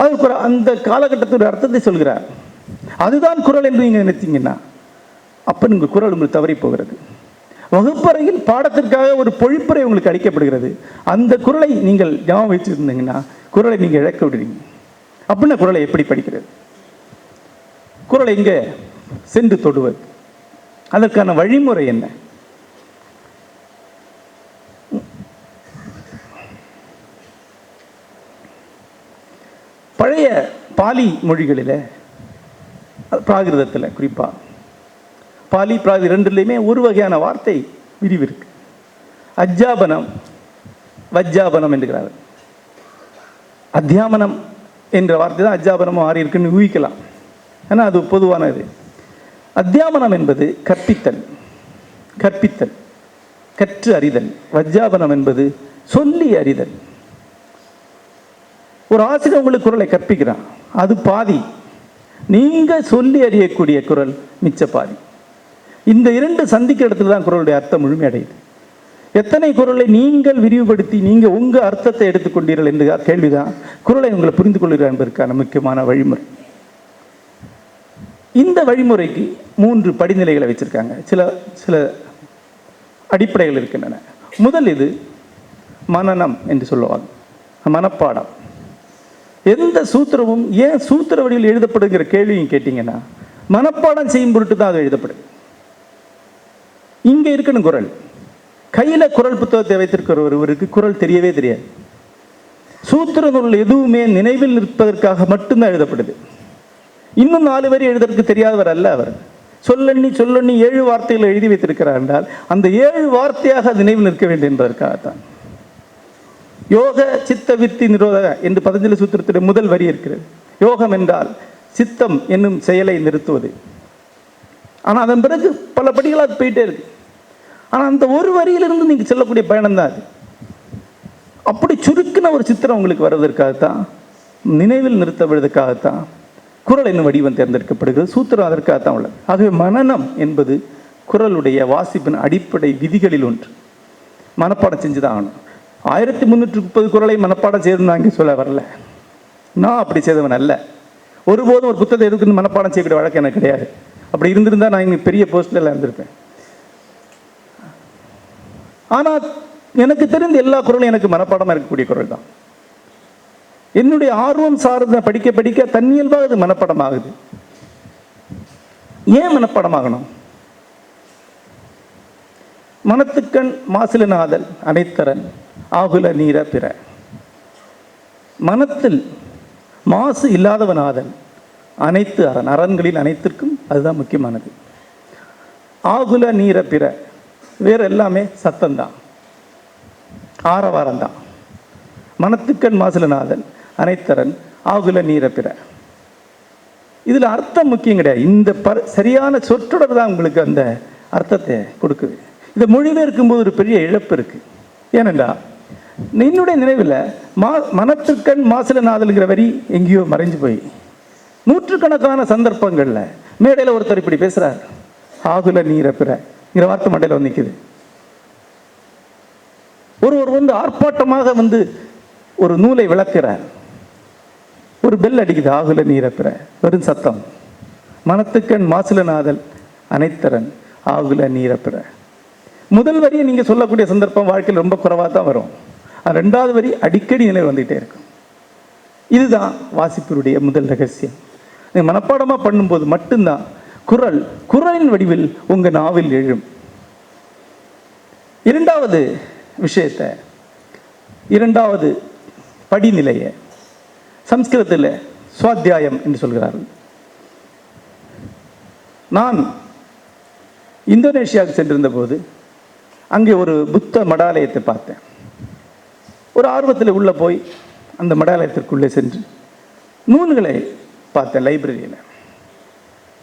அதுக்கு அந்த காலகட்டத்துடைய அர்த்தத்தை சொல்கிறார். அதுதான் குறள் என்று நீங்கள் நினைத்தீங்கன்னா அப்ப நீங்க குறள் உங்களுக்கு தவறி போகிறது. வகுப்பறையில் பாடத்திற்காக ஒரு பொழிப்புரை உங்களுக்கு அளிக்கப்படுகிறது. அந்த குறளை நீங்கள் ஞாபகம் வச்சிருந்தீங்கன்னா குறளை நீங்க இழக்க விடுறீங்க. அப்படின்னா குறளை எப்படி படிக்கிறது? குறளை எங்க சென்று தொடுவது? அதற்கான வழிமுறை என்ன? பழைய பாலி மொழிகளில், பிராகிருதத்தில் குறிப்பா பாலி பிராகிருதம் ரெண்டுலையுமே ஒரு வகையான வார்த்தை விரிவு இருக்கு. அஜ்ஜாபனம், வஜ்ஜாபனம் என்கிறார்கள். அத்தியாபனம் என்ற வார்த்தை தான் அஜ்ஜாபனமும் ஆறி இருக்குன்னு ஊகிக்கலாம். ஆனால் அது பொதுவானது. அத்தியாபனம் என்பது கற்பித்தல், கற்பித்தல், கற்று அறிதல். வஜ்ஜாபனம் என்பது சொல்லி அறிதல். ஒரு ஆசிரியர் உங்களுக்கு குறளை கற்பிக்கிறான், அது பாதி. நீங்க சொல்லி அறியக்கூடிய குறள் மிச்ச பாதி. இந்த 2 சந்திக்கிற இடத்துல தான் குறளுடைய அர்த்தம் முழுமையடையுது. எத்தனை குறளை நீங்கள் விரிவுபடுத்தி நீங்க உங்க அர்த்தத்தை எடுத்துக்கொண்டீர்கள் என்ற கேள்விதான் குறளை உங்களை புரிந்து கொள்கிறார் என்பதற்கான முக்கியமான வழிமுறை. இந்த வழிமுறைக்கு 3 படிநிலைகளை வச்சுருக்காங்க. சில சில அடிப்படைகள் இருக்கின்றன. முதல் இது மனனம் என்று சொல்லுவாங்க, மனப்பாடம். எந்த சூத்திரமும் ஏன் சூத்திர வடிவில் எழுதப்படுகிற கேள்வியும் கேட்டிங்கன்னா, மனப்பாடம் செய்யும் பொருட்டு தான் அது எழுதப்படுது. இங்கே இருக்கணும் குரல். கையில் குரல் புத்தகத்தை வைத்திருக்கிற ஒருவருக்கு குரல் தெரியவே தெரியாது. சூத்திர நூல் எதுவுமே நினைவில் நிற்பதற்காக மட்டும்தான் எழுதப்படுது. இன்னும் 4 வரி எழுதுறதுக்கு தெரியாதவர் அல்ல அவர். சொல்லண்ணி 7 வார்த்தைகளை எழுதி வைத்திருக்கிறார் என்றால் அந்த 7 வார்த்தையாக அது நினைவில் நிற்க வேண்டும் என்பதற்காகத்தான். யோக சித்த வித்தி நிரோத என்று பதஞ்சலி சூத்திரத்துடைய முதல் வரி இருக்கிறது. யோகம் என்றால் சித்தம் என்னும் செயலை நிறுத்துவது. ஆனால் அதன் பிறகு பல படிகளாக போயிட்டே இருக்கு. ஆனால் அந்த ஒரு வரியிலிருந்து நீங்கள் செல்லக்கூடிய பயணம் தான் அது. அப்படி சுருக்கின ஒரு சித்திரம் உங்களுக்கு வருவதற்காகத்தான், நினைவில் நிறுத்தப்படுவதற்காகத்தான் குரல் என்னும் வடிவம் தேர்ந்தெடுக்கப்படுகிறது. சூத்திரம் அதற்காகத்தான் உள்ளது. ஆகவே மனனம் என்பது குரலுடைய வாசிப்பின் அடிப்படை விதிகளில் ஒன்று. மனப்பாடம் செஞ்சு தான் ஆகணும். 1330 குரலை மனப்பாடம் செய்யணும் நான் இங்கே சொல்ல வரல. நான் அப்படி செய்தவன் அல்ல. ஒருபோதும் ஒரு புத்தகத்தை எதுக்குன்னு மனப்பாடம் செய்யக்கூடிய வழக்கம் எனக்கு கிடையாது. அப்படி இருந்திருந்தால் நான் இங்கே பெரிய போஸ்டில் இருந்திருப்பேன். ஆனால் எனக்கு தெரிந்த எல்லா குரலும் எனக்கு மனப்பாடமாக இருக்கக்கூடிய குரல் தான். என்னுடைய ஆர்வம் சார்ந்த படிக்க படிக்க தன்னியல்பாக அது மனப்பாடம் ஆகுது. ஏன் மனப்பாடம் ஆகணும்? மனத்துக்கண் மாசிலனாதல் அனைத்தரன் ஆகுல நீர பிற. மனத்தில் மாசு இல்லாதவனாதல் அனைத்து அரண், அரண்களில் அனைத்திற்கும் அதுதான் முக்கியமானது. ஆகுல நீர பிற, வேற எல்லாமே சத்தம்தான், ஆரவாரம்தான். மனத்துக்கண் மாசிலனாதல் அனைத்தரன் ஆகுல நீர பிற. இதில் அர்த்தம் முக்கியம் கிடையாது. இந்த சரியான சொற்றொடர் தான் உங்களுக்கு அந்த அர்த்தத்தை கொடுக்குது. இதை மொழிபெயர்க்கும் போது ஒரு பெரிய இழப்பு இருக்கு. ஏனென்றா என்னுடைய நினைவில் மனத்துக்கண் மாசிலனாதல்ங்கிற வரி எங்கேயோ மறைஞ்சு போய் நூற்றுக்கணக்கான சந்தர்ப்பங்களில் மேடையில் ஒருத்தர் இப்படி பேசுகிறார், ஆகுல நீர பிறங்கிற வார்த்தை மண்டையில் வந்து நிற்குது. ஒருவர் வந்து ஆர்ப்பாட்டமாக வந்து ஒரு நூலை விளக்குறார், ஒரு பெல் அடிக்குது, ஆகுல நீர பிற, வெறும் சத்தம். மனத்துக்கண் மாசிலனாதல் அனைத்தரன் ஆகுல நீர பிற. முதல் வரியை நீங்கள் சொல்லக்கூடிய சந்தர்ப்பம் வாழ்க்கையில் ரொம்ப குறைவாக தான் வரும். 2வது வரி அடிக்கடி நிலை வந்துகிட்டே இருக்கும். இதுதான் வாசிப்பினுடைய முதல் ரகசியம். நீங்கள் மனப்பாடமாக பண்ணும்போது மட்டும்தான் குரலின் வடிவில் உங்கள் நாவில் எழும். 2வது விஷயத்தை, 2வது படிநிலையை சம்ஸ்கிருதத்தில் சுவாத்தியாயம் என்று சொல்கிறார்கள். நான் இந்தோனேஷியாவுக்கு சென்றிருந்த போது அங்கே ஒரு புத்த மடாலயத்தை பார்த்தேன். ஒரு ஆர்வத்தில் உள்ளே போய் அந்த மடாலயத்திற்குள்ளே சென்று நூல்களை பார்த்தேன். லைப்ரரியில்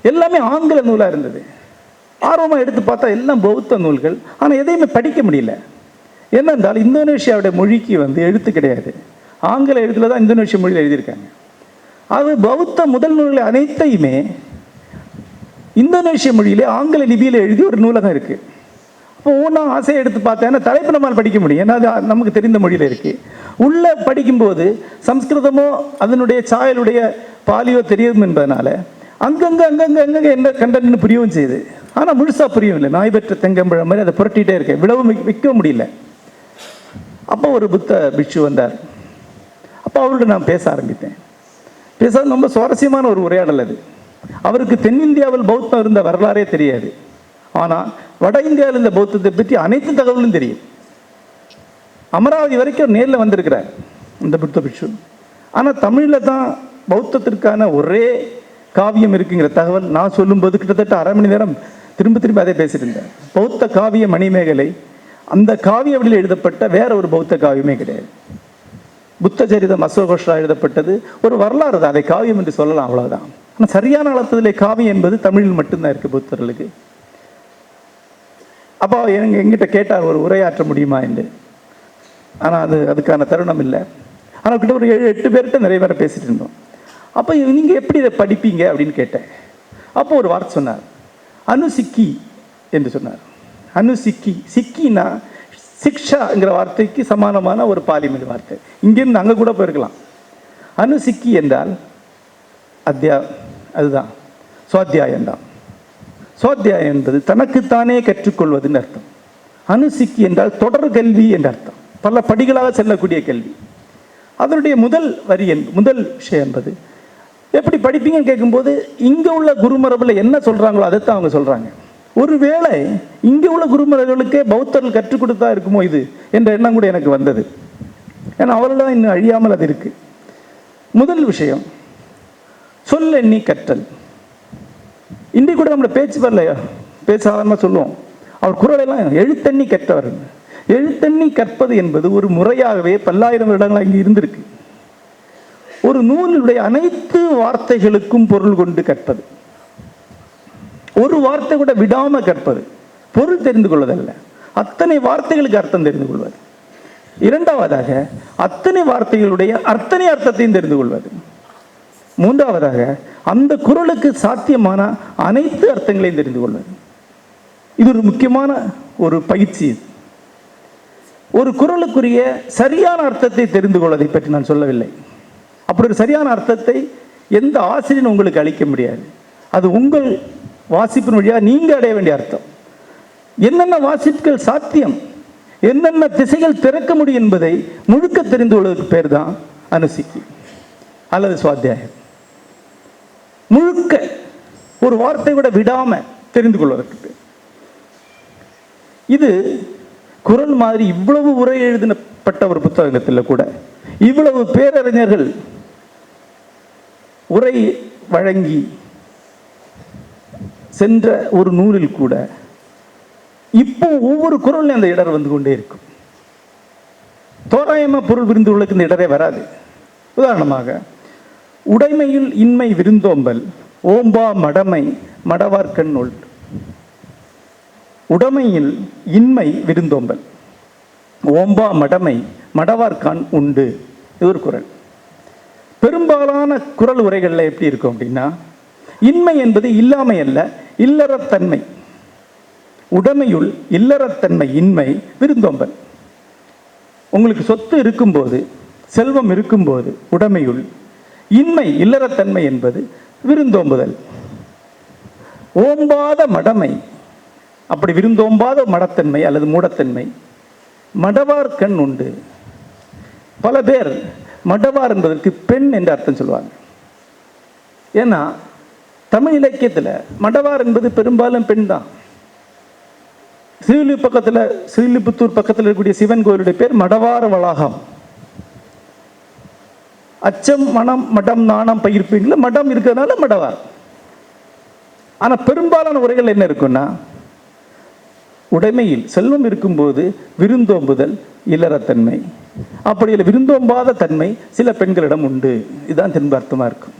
எல்லாமே ஆங்கில நூலாக இருந்தது. ஆர்வமாக எடுத்து பார்த்தா எல்லாம் பௌத்த நூல்கள். ஆனால் எதையுமே படிக்க முடியல. என்னென்றால் இந்தோனேஷியாவுடைய மொழிக்கு வந்து எழுத்து கிடையாது. ஆங்கில எழுத்துல தான் இந்தோனேஷிய மொழியில் எழுதியிருக்காங்க. அது பௌத்த முதல் நூல்கள் அனைத்தையுமே இந்தோனேஷிய மொழியிலே ஆங்கில லிபியில் எழுதி ஒரு நூலகம் இருக்குது. அப்போ ஒன்றா ஆசையை எடுத்து பார்த்தேன்னா தலைப்பு நம்மால் படிக்க முடியும். ஏன்னா அது நமக்கு தெரிந்த மொழியில் இருக்குது. உள்ளே படிக்கும்போது சம்ஸ்கிருதமோ அதனுடைய சாயலுடைய பாலியோ தெரியும் என்பதனால அங்கங்கே என்ன கண்டன்னு புரியவும் செய்யுது. ஆனால் முழுசாக புரியவும் இல்லை. நாய் பெற்ற தெங்கம்பழம் மாதிரி அதை புரட்டிகிட்டே இருக்கேன். விளவு விற்க முடியல. அப்போ ஒரு புத்த பிட்சு வந்தார். அப்போ அவரோட நான் பேச ஆரம்பித்தேன். பேசாத ரொம்ப சுவாரஸ்யமான ஒரு உரையாடல் அது. அவருக்கு தென்னிந்தியாவில் பௌத்தம் இருந்த வரலாறே தெரியாது. ஆனால் வட இந்தியாவில் இருந்த பௌத்தத்தை பற்றி அனைத்து தகவலும் தெரியும். அமராவதி வரைக்கும் நேரில் வந்திருக்கிறார் இந்த புத்த பிட்சு. ஆனால் தமிழில் தான் பௌத்தத்திற்கான ஒரே காவியம் இருக்குங்கிற தகவல் நான் சொல்லும்போது கிட்டத்தட்ட 1/2 மணி நேரம் திரும்ப அதே பேசிட்டு இருந்தேன். பௌத்த காவிய மணிமேகலை, அந்த காவிய வழியில் எழுதப்பட்ட வேற ஒரு பௌத்த காவியமே கிடையாது. புத்த சரிதம் அசோகோஷ்ரா எழுதப்பட்டது ஒரு வரலாறு தான். அதை காவியம் என்று சொல்லலாம், அவ்வளவுதான். ஆனால் சரியான அர்த்தத்திலே காவியம் என்பது தமிழில் மட்டும்தான் இருக்கு புத்தர்களுக்கு. அப்போ எங்கிட்ட கேட்டார் ஒரு உரையாற்ற முடியுமா என்று. ஆனால் அதுக்கான தருணம் இல்லை. ஆனால் கிட்ட ஒரு 7-8 பேர்கிட்ட நிறைய பேரை பேசிட்டு இருந்தோம். அப்போ நீங்கள் எப்படி இதை படிப்பீங்க அப்படின்னு கேட்டேன். அப்போ ஒரு வார்த்தை சொன்னார், அனுசிக்கி என்று சொன்னார். அனுசிக்கி, சிக்கினா சிக்ஷாங்கிற வார்த்தைக்கு சமானமான ஒரு பாலிமொழி வார்த்தை. இங்கேருந்து அங்கே கூட போயிருக்கலாம். அனுசிக்கி என்றால் அதுதான் சுவாத்தியாயம் தான். சுவாத்தியாயம் என்பது தனக்குத்தானே கற்றுக்கொள்வதுன்னு அர்த்தம். அனுசிக்கி என்றால் தொடர் கல்வி என்ற அர்த்தம், பல படிகளாக செல்லக்கூடிய கல்வி. அதனுடைய முதல் முதல் விஷயம் என்பது எப்படி படிப்பீங்கன்னு கேட்கும்போது இங்கே உள்ள குருமரபில் என்ன சொல்கிறாங்களோ அதைத்தான் அவங்க சொல்கிறாங்க. ஒருவேளை இங்கே உள்ள குருமரபுகளுக்கே பௌத்தர்கள் கற்றுக் கொடுத்தா இருக்குமோ இது என்ற எண்ணம் கூட எனக்கு வந்தது. ஏன்னா அவர்களாம் இன்னும் அழியாமல் அது இருக்கு. முதல் விஷயம் சொல்லெண்ணி கற்றல். இன்றைக்கு கூட நம்மளோட பேச்சு வரலையா, பேச சாதாரணமாக சொல்லுவோம், அவர் குரலெல்லாம் எழுத்தண்ணி கற்றவர். எழுத்தண்ணி கற்பது என்பது ஒரு முறையாகவே பல்லாயிரம் வருடங்களாக இங்கே இருந்திருக்கு. ஒரு நூலுடைய அனைத்து வார்த்தைகளுக்கும் பொருள் கொண்டு கற்பது, ஒரு வார்த்தை கூட விடாம கற்பது, பொருள் தெரிந்து கொள்வதல்ல, அத்தனை வார்த்தைகளுக்கு அர்த்தம் தெரிந்து கொள்வது. இரண்டாவதாக அத்தனை வார்த்தைகளுடைய அர்த்தத்தையும் தெரிந்து கொள்வது. மூன்றாவதாக அந்த குரலுக்கு சாத்தியமான அனைத்து அர்த்தங்களையும் தெரிந்து கொள்வது. இது ஒரு முக்கியமான ஒரு பயிற்சி. ஒரு குரலுக்குரிய சரியான அர்த்தத்தை தெரிந்து கொள்வதை பற்றி நான் சொல்லவில்லை. அப்படி ஒரு சரியான அர்த்தத்தை எந்த ஆசிரியரும் உங்களுக்கு அளிக்க முடியாது. அது உங்கள் வாசிப்பின் வழியாக நீங்கள் அடைய வேண்டிய அர்த்தம். என்னென்ன வாசிப்புகள் சாத்தியம், என்னென்ன திசைகள் திறக்க முடியும் என்பதை முழுக்க தெரிந்து கொள்வதற்கு பேர் தான் அனுசிக்கி அல்லது சுவாத்தியாயம். முழுக்க ஒரு வார்த்தை கூட விடாம தெரிந்து கொள்வதற்கு. இது குரல் மாதிரி இவ்வளவு உரை எழுதப்பட்ட ஒரு புத்தகத்தில் கூட இவ்வளவு பேரறிஞர்கள் உரை வழங்கி சென்ற ஒரு நூலில் கூட இப்போ ஒவ்வொரு குரல்லையும் அந்த இடர் வந்து கொண்டே இருக்கும். தோராயமா பொருள் விருந்துகளுக்கு இந்த இடரே வராது. உதாரணமாக உடைமையில் இன்மை விருந்தோம்பல் ஓம்பா மடமை மடவார்கண் நூல். உடைமையில் இன்மை விருந்தோம்பல் ஓம்பா மடமை மடவார்கான் உண்டு. இது ஒரு குரல். பெரும்பாலான குரல் உரைகளில் எப்படி இருக்கும் அப்படின்னா, இன்மை என்பது இல்லாமை அல்ல, இல்லறத்தன்மை. உடைமையுள் இல்லறத்தன்மை இன்மை விருந்தோம்பல். உங்களுக்கு சொத்து இருக்கும்போது, செல்வம் இருக்கும்போது உடைமையுள் இன்மை இல்லறத்தன்மை என்பது விருந்தோம்புதல். ஓம்பாத மடமை, அப்படி விருந்தோம்பாத மடத்தன்மை அல்லது மூடத்தன்மை மடவார் கண் உண்டு. பல பேர் மடவார் என்பதற்கு பெண் என்று அர்த்தம் சொல்லுவாங்க. ஏன்னா தமிழ் இலக்கியத்தில் மடவார் என்பது பெரும்பாலும் பெண் தான். ஸ்ரீவில்லிபுத்தூர் பக்கத்தில் இருக்கக்கூடிய சிவன் கோயிலுடைய பேர் மடவார வளாகம். அச்சம் மனம் மடம் நாணம் பயிர்ப்பீங்கள மடம் இருக்கிறதுனால மடவார். ஆனால் பெரும்பாலான உரைகள் என்ன இருக்குன்னா, உடைமையில் செல்வம் இருக்கும்போது விருந்தோம்புதல் இல்லறத்தன்மை, அப்படி இல்லை விருந்தோம்பாத தன்மை சில பெண்களிடம் உண்டு. இதுதான் திரும்ப அர்த்தமாக இருக்கும்.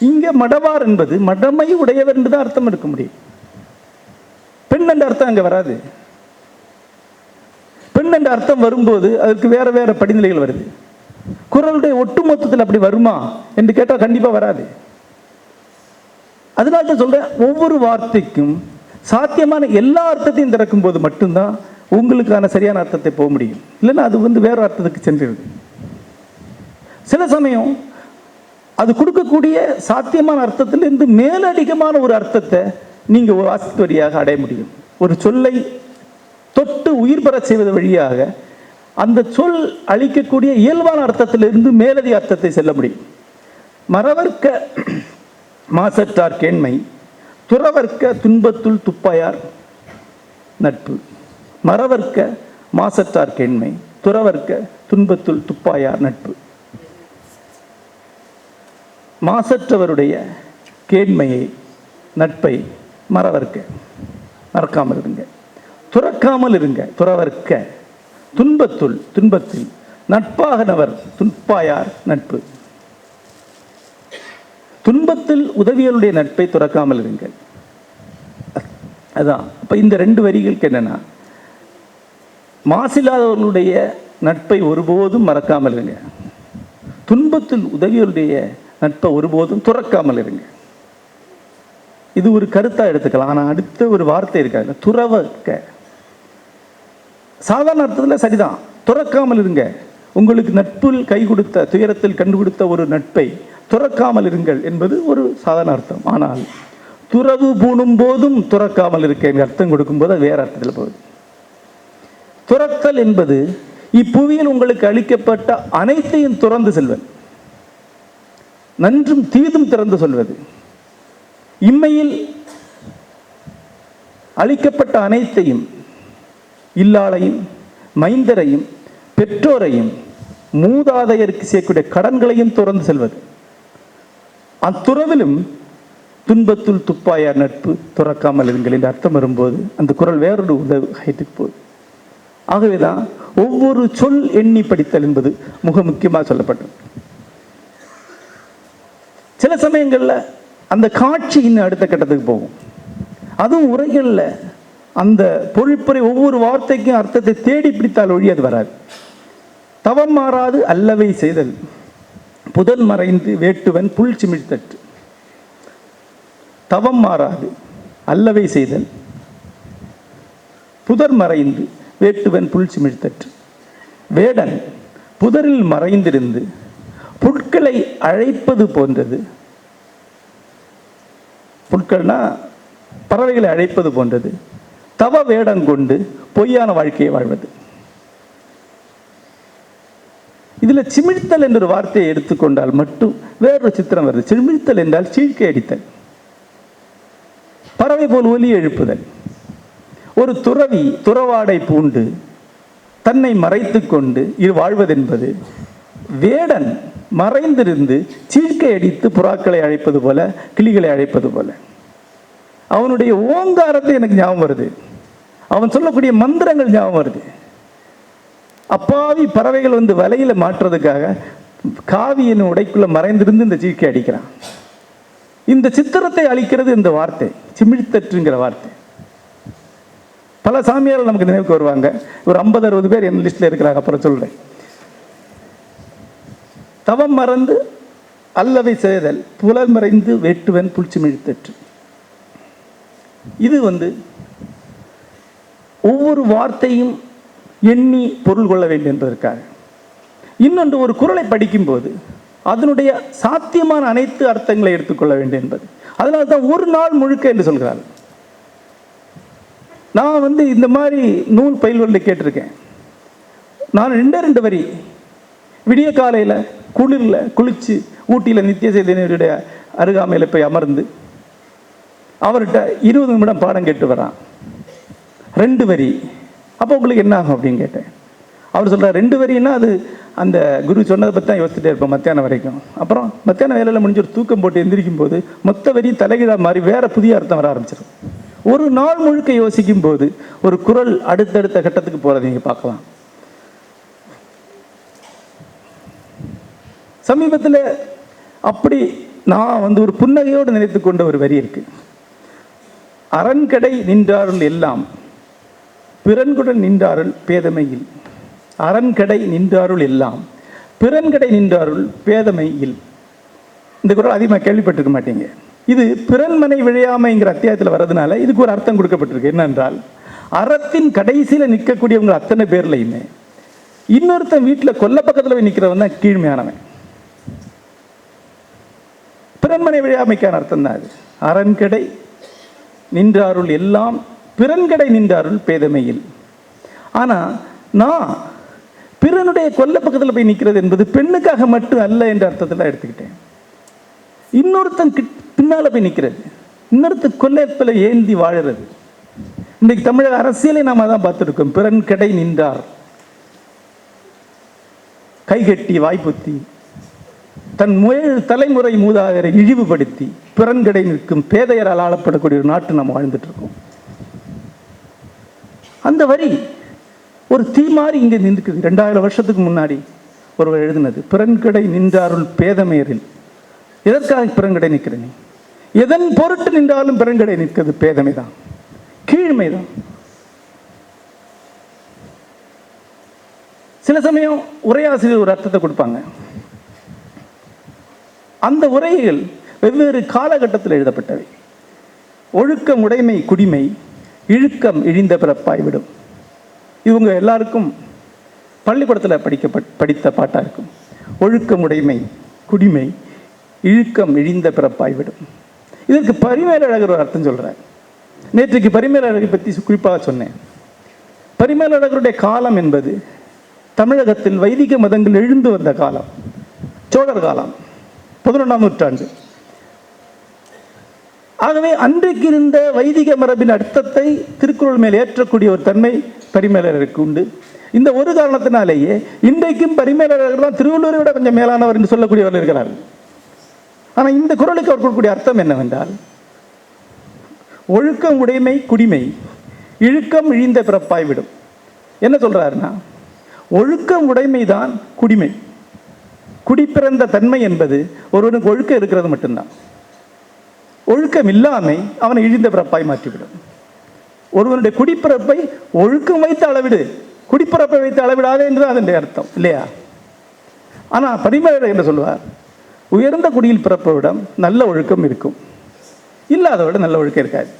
இங்கே மடவார் என்பது மடமை உடையவர் என்று தான் அர்த்தம் இருக்க முடியும். பெண் என்ற அர்த்தம் அங்கே வராது. பெண் என்ற அர்த்தம் வரும்போது அதற்கு வேற வேற படிநிலைகள் வருது. குரலுடைய ஒட்டுமொத்தத்தில் அப்படி வருமா என்று கேட்டால் கண்டிப்பாக வராது. அதனால தான் சொல்றேன், ஒவ்வொரு வார்த்தைக்கும் சாத்தியமான எல்லா அர்த்தத்தையும் திறக்கும் போது மட்டும்தான் உங்களுக்கான சரியான அர்த்தத்தை போக முடியும். இல்லைன்னா அது வேற அர்த்தத்துக்கு சென்றிருது. சில சமயம் அது கொடுக்கக்கூடிய சாத்தியமான அர்த்தத்திலிருந்து மேலதிகமான ஒரு அர்த்தத்தை நீங்க ஒரு வாசிப்பு வழியாக அடைய முடியும். ஒரு சொல்லை தொட்டு உயிர் பெற செய்வது வழியாக அந்த சொல் அளிக்கக்கூடிய இயல்பான அர்த்தத்திலிருந்து மேலதிக அர்த்தத்தை செல்ல முடியும். மறவர்க்க மாசற்றார் கேண்மை துறவர்க்க துன்பத்துள் துப்பாயார் நட்பு. மறவர்க்க மாசற்றார் கேண்மை துறவர்க்க துன்பத்துள் துப்பாயார் நட்பு. மாசற்றவருடைய கேண்மையை நட்பை மறவர்க்க, மறக்காமல் இருங்க. துறக்காமல் இருங்க, துறவர்க்க. துன்பத்தில் நட்பாகனவர் துப்பாயார் நட்பு. துன்பத்தில் உதவியலுடைய நட்பை துறக்காமல் இருங்கள். அதான் அப்ப இந்த ரெண்டு வரிகளுக்கு என்னன்னா, மாசில்லாதவர்களுடைய நட்பை ஒருபோதும் மறக்காமல் இருங்க, துன்பத்தில் உதவியலுடைய நட்பை ஒருபோதும் துறக்காமல் இருங்க. இது ஒரு கருத்தா எடுத்துக்கலாம். ஆனா அடுத்த ஒரு வார்த்தை இருக்காது, துறவர்க்க. சாதாரண அர்த்தத்தில் சரிதான், துறக்காமல் இருங்க. உங்களுக்கு நட்பில் கை கொடுத்த, துயரத்தில் கண்டு கொடுத்த ஒரு நட்பை துறக்காமல் இருங்கள் என்பது ஒரு சாதாரண அர்த்தம். ஆனால் துறவு பூணும் போதும் துறக்காமல் இருக்க அர்த்தம் கொடுக்கும்போது அது வேற அர்த்தத்தில் போகுது. துறத்தல் என்பது இப்புவியில் உங்களுக்கு அளிக்கப்பட்ட அனைத்தையும் துறந்து செல்வது, நன்றும் தீதும் திறந்து சொல்வது. இம்மையில் அளிக்கப்பட்ட அனைத்தையும், இல்லாளையும் மைந்தரையும் பெற்றோரையும் மூதாதையருக்கு செய்யக்கூடிய கடன்களையும் துறந்து செல்வது. அத்துறவிலும் துன்பத்துள் துப்பாயார் நட்பு துறக்காமல் இருங்கள் என்று அர்த்தம் வரும்போது அந்த குறள் வேறொரு ஹைட்டுக்கு போகுது. ஆகவேதான் ஒவ்வொரு சொல் எண்ணி படித்தல் என்பது மிக முக்கியமாக சொல்லப்பட்டது. சில சமயங்களில் அந்த காட்சி இன்னும் அடுத்த கட்டத்துக்கு போகும். அதுவும் உரைகளில் அந்த பொழிப்புரை ஒவ்வொரு வார்த்தைக்கும் அர்த்தத்தை தேடி பிடித்தால் ஒழி அது வராது. தவம் மாறாது அல்லவை செய்தல், புதன் மறைந்து வேட்டுவன் புல் சிமிழ்த்தற்று. தவம் மாறாது அல்லவை செய்தல், புதர் மறைந்து வேட்டுவன் புல் சிமிழ்த்தற்று. வேடன் புதரில் மறைந்திருந்து புட்களை அழைப்பது போன்றது. புட்கள்னா பறவைகளை அழைப்பது போன்றது. தவ வேடம் கொண்டு பொய்யான வாழ்க்கையை வாழ்வது. இதில் சிமிழ்த்தல் என்ற ஒரு வார்த்தையை எடுத்துக்கொண்டால் மட்டும் வேறொரு சித்திரம் வருது. சிமிழ்த்தல் என்றால் சீழ்க்கை அடித்தல், பறவை போல் ஒலி எழுப்புதல். ஒரு துறவி துறவாடை பூண்டு தன்னை மறைத்து கொண்டு இது வாழ்வதென்பது வேடன் மறைந்திருந்து சீழ்க்கை அடித்து புறாக்களை அழைப்பது போல, கிளிகளை அழைப்பது போல. அவனுடைய ஓங்காரத்தை எனக்கு ஞாபகம் வருது, அவன் சொல்லக்கூடிய மந்திரங்கள் ஞாபகம் வருது. அப்பாவி பறவைகள் வந்து வலையில மாற்றுறதுக்காக காவியின் உடைக்குள்ள மறைந்திருந்து இந்த சீழ்க்கை அடிக்கிறான். இந்த சித்திரத்தை அளிக்கிறது இந்த வார்த்தை, சிமிழ்த்தற்றுங்கிற வார்த்தை. பல சாமியார்கள் நமக்கு நினைவுக்கு வருவாங்க. ஒரு 50-60 பேர் என் லிஸ்ட்ல இருக்கிறாங்க, அப்புறம் சொல்றேன். தவம் மறந்து அல்லவை செய்தல், புலல் மறைந்து வேட்டுவன் புல்சிமிழ்த்தற்று. இது ஒவ்வொரு வார்த்தையும் எண்ணி பொருள் கொள்ள வேண்டும் என்பதற்காக. இன்னொன்று, ஒரு குறளை படிக்கும்போது அதனுடைய சாத்தியமான அனைத்து அர்த்தங்களை எடுத்துக்கொள்ள வேண்டும் என்பது. அதனால தான் ஒரு நாள் முழுக்க என்று சொல்கிறார். நான் இந்த மாதிரி நூல் பயில்களில் கேட்டிருக்கேன். நான் 2 வரி விடிய காலையில் குளிரில் குளித்து ஊட்டியில் நித்திய செய்தியினுடைய அருகாமையில் போய் அமர்ந்து அவர்கிட்ட 20 நிமிடம் பாடம் கேட்டு வரான். 2 வரி. அப்போ உங்களுக்கு என்ன ஆகும் அப்படின்னு கேட்டேன். அவர் சொல்கிறார், 2 வரின்னா அது அந்த குரு சொன்னதை பற்றி தான் யோசிச்சுட்டே இருப்போம் மத்தியானம் வரைக்கும். அப்புறம் மத்தியானம் வேலையில் முடிஞ்ச ஒரு தூக்கம் போட்டு எந்திரிக்கும் போது மொத்த வரி தலைகீழாக மாறி வேற புதிய அர்த்தம் வர ஆரம்பிச்சிடும். ஒரு நாள் முழுக்க யோசிக்கும் போது ஒரு குறள் அடுத்தடுத்த கட்டத்துக்கு போகிறத நீங்கள் பார்க்கலாம். சமீபத்தில் அப்படி நான் ஒரு புன்னகையோடு நினைத்து கொண்ட ஒரு வரி இருக்கு. அரண்கடை நின்றாருள் எல்லாம் பிறன்குடன் நின்றாருள் பேதமையில். அரண்கடை நின்றாருள் எல்லாம் பிறன்கடை நின்றாருள் பேதமையில். இந்த குறள் அதிகமாக கேள்விப்பட்டிருக்க மாட்டீங்க. இது பிறன்மனை விழையாமைங்கிற அத்தியாயத்தில் வர்றதுனால இதுக்கு ஒரு அர்த்தம் கொடுக்கப்பட்டிருக்கு. என்னென்றால், அறத்தின் கடைசியில் நிற்கக்கூடியவங்க அத்தனை பேர்லையுமே இன்னொருத்தன் வீட்டில் கொல்ல பக்கத்தில் போய் நிற்கிறவன் தான் கீழ்மையானவன். பிறன்மனை விழையாமைக்கான அர்த்தம் தான் அது. அரண்கடை நின்றாருள் எல்லாம் பிறன்கடை நின்றாருள் பேதமையில். ஆனால் நான் பிறனுடைய கொல்ல பக்கத்தில் போய் நிற்கிறது என்பது பெண்ணுக்காக மட்டும் அல்ல என்ற அர்த்தத்தில் எடுத்துக்கிட்டேன். இன்னொருத்தன் பின்னால் போய் நிற்கிறது, இன்னொருத்தன் கொல்லத்தில் ஏந்தி வாழறது. இன்றைக்கு தமிழக அரசியலை நாம் அதான் பார்த்துருக்கோம். பிறன் கடை நின்றார், கைகட்டி வாய்ப்புத்தி தன் தலைமுறை மூதாதையரை இழிவுபடுத்தி பிறன்கடை நிற்கும் பேதையரால் ஆளப்படக்கூடிய ஒரு நாட்டு நாம் வாழ்ந்துட்டு இருக்கோம். அந்த வரி ஒரு தீ மாறி இங்கே நின்றுக்குது. 2000 வருஷத்துக்கு முன்னாடி ஒருவர் எழுதினது. பிறன்கடை நின்றாருள் பேதமையரில். எதற்காக பிறன்கடை நிற்கிறேன்? எதன் பொருட்டு நின்றாலும் பிறன்கடை நிற்கிறது பேதமை தான், கீழ்மை தான். சில சமயம் உரையாசிரியர் ஒரு அர்த்தத்தை கொடுப்பாங்க. அந்த உரைகள் வெவ்வேறு காலகட்டத்தில் எழுதப்பட்டவை. ஒழுக்கம் உடைமை குடிமை இழுக்கம் இழிந்த பிறப்பாய்விடும். இவங்க எல்லாருக்கும் பள்ளிக்கூடத்தில் படித்த பாட்டாக இருக்கும். ஒழுக்கம் உடைமை குடிமை இழுக்கம் இழிந்த பிறப்பாய்விடும். இதற்கு பரிமேலழகர் ஒரு அர்த்தம் சொல்கிறார். நேற்றைக்கு பரிமேலழகரை பற்றி குறிப்பாக சொன்னேன். பரிமேலழகருடைய காலம் என்பது தமிழகத்தில் வைதிக மதங்கள் எழுந்து வந்த காலம், சோழர் காலம், 11ஆம் நூற்றாண்டு. ஆகவே அன்றைக்கு இருந்த வைதிக மரபின் அர்த்தத்தை திருக்குறள் மேல் ஏற்றக்கூடிய ஒரு தன்மை பரிமேலழகருக்கு உண்டு. இந்த ஒரு காரணத்தினாலேயே இன்றைக்கும் பரிமேலழகர் தான் திருவள்ளுவரை விட கொஞ்சம் மேலானவர் என்று சொல்லக்கூடியவர்கள் இருக்கிறார்கள். ஆனால் இந்த குறளுக்கு அவர் கொடுக்கக்கூடிய அர்த்தம் என்னவென்றால், ஒழுக்கம் உடைமை குடிமை, இழுக்கம் இழிந்த பிறப்பாய்விடும். என்ன சொல்றாருன்னா, ஒழுக்கம் உடைமை தான் குடிமை. குடிப்பிறந்த தன்மை என்பது ஒருவனுக்கு ஒழுக்கம் இருக்கிறது மட்டும்தான். ஒழுக்கம் இல்லாமை அவனை இழிந்த பிறப்பாய் மாற்றிவிடும். ஒருவனுடைய குடிப்பிறப்பை ஒழுக்கம் வைத்து அளவிடு, குடிப்பிறப்பை வைத்து அளவிடாதே என்று அதனுடைய அர்த்தம் இல்லையா? ஆனால் பரிமேலழகர் என்ன சொல்லுவார், உயர்ந்த குடியில் பிறப்பவிடம் நல்ல ஒழுக்கம் இருக்கும், இல்லாதவிட நல்ல ஒழுக்கம் இருக்காது.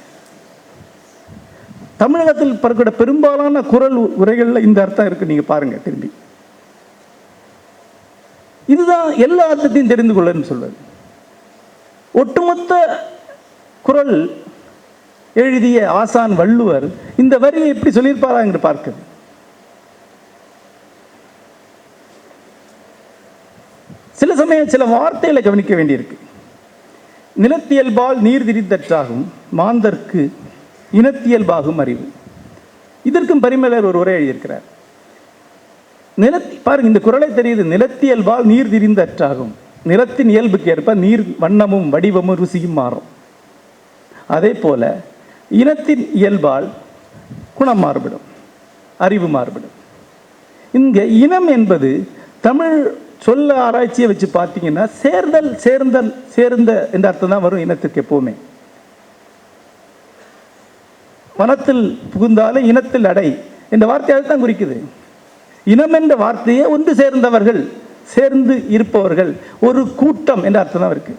தமிழகத்தில் பிறக்கிற பெரும்பாலான குறள் உரைகளில் இந்த அர்த்தம் இருக்கு. நீங்க பாருங்க திரும்பி. இதுதான் எல்லா அர்த்தத்தையும் தெரிந்து கொள்ளன்னு சொல்வது. ஒட்டுமொத்த குறள் எழுதிய ஆசான் வள்ளுவர் இந்த வரியை எப்படி சொல்லியிருப்பாரா என்று பார்க்குது. சில சமயம் சில வார்த்தைகளை கவனிக்க வேண்டியிருக்கு. நிலத்தியல்பால் நீர் திரிந்தற்றாகும் மாந்தர்க்கு இனத்தியல்பாகும் அறிவு. இதற்கும் பரிமேலழகர் ஒரு உரை எழுதியிருக்கிறார். பாருங்க, இந்த குறளை தெரியுது. நிலத்தியல்பால் நீர் திரிந்தற்றாகும், நிலத்தின் இயல்புக்கு ஏற்ப நீர் வண்ணமும் வடிவமும் ருசியும் மாறும். அதே போல இனத்தின் இயல்பால் குணம் மாறுபடும், அறிவு மாறுபடும். இங்கே இனம் என்பது தமிழ் சொல்ல ஆராய்ச்சியை வச்சு பார்த்தீங்கன்னா சேர்ந்தல், சேர்ந்தல், சேர்ந்த என்ற அர்த்தம் தான் வரும் இனத்திற்கு எப்பவுமே. வனத்தில் புகுந்தாலே இனத்தில் அடை என்ற வார்த்தையாக தான் குறிக்குது. இனம் என்ற வார்த்தையே ஒன்று சேர்ந்தவர்கள், சேர்ந்து இருப்பவர்கள், ஒரு கூட்டம் என்ற அர்த்தம் தான் இருக்கு.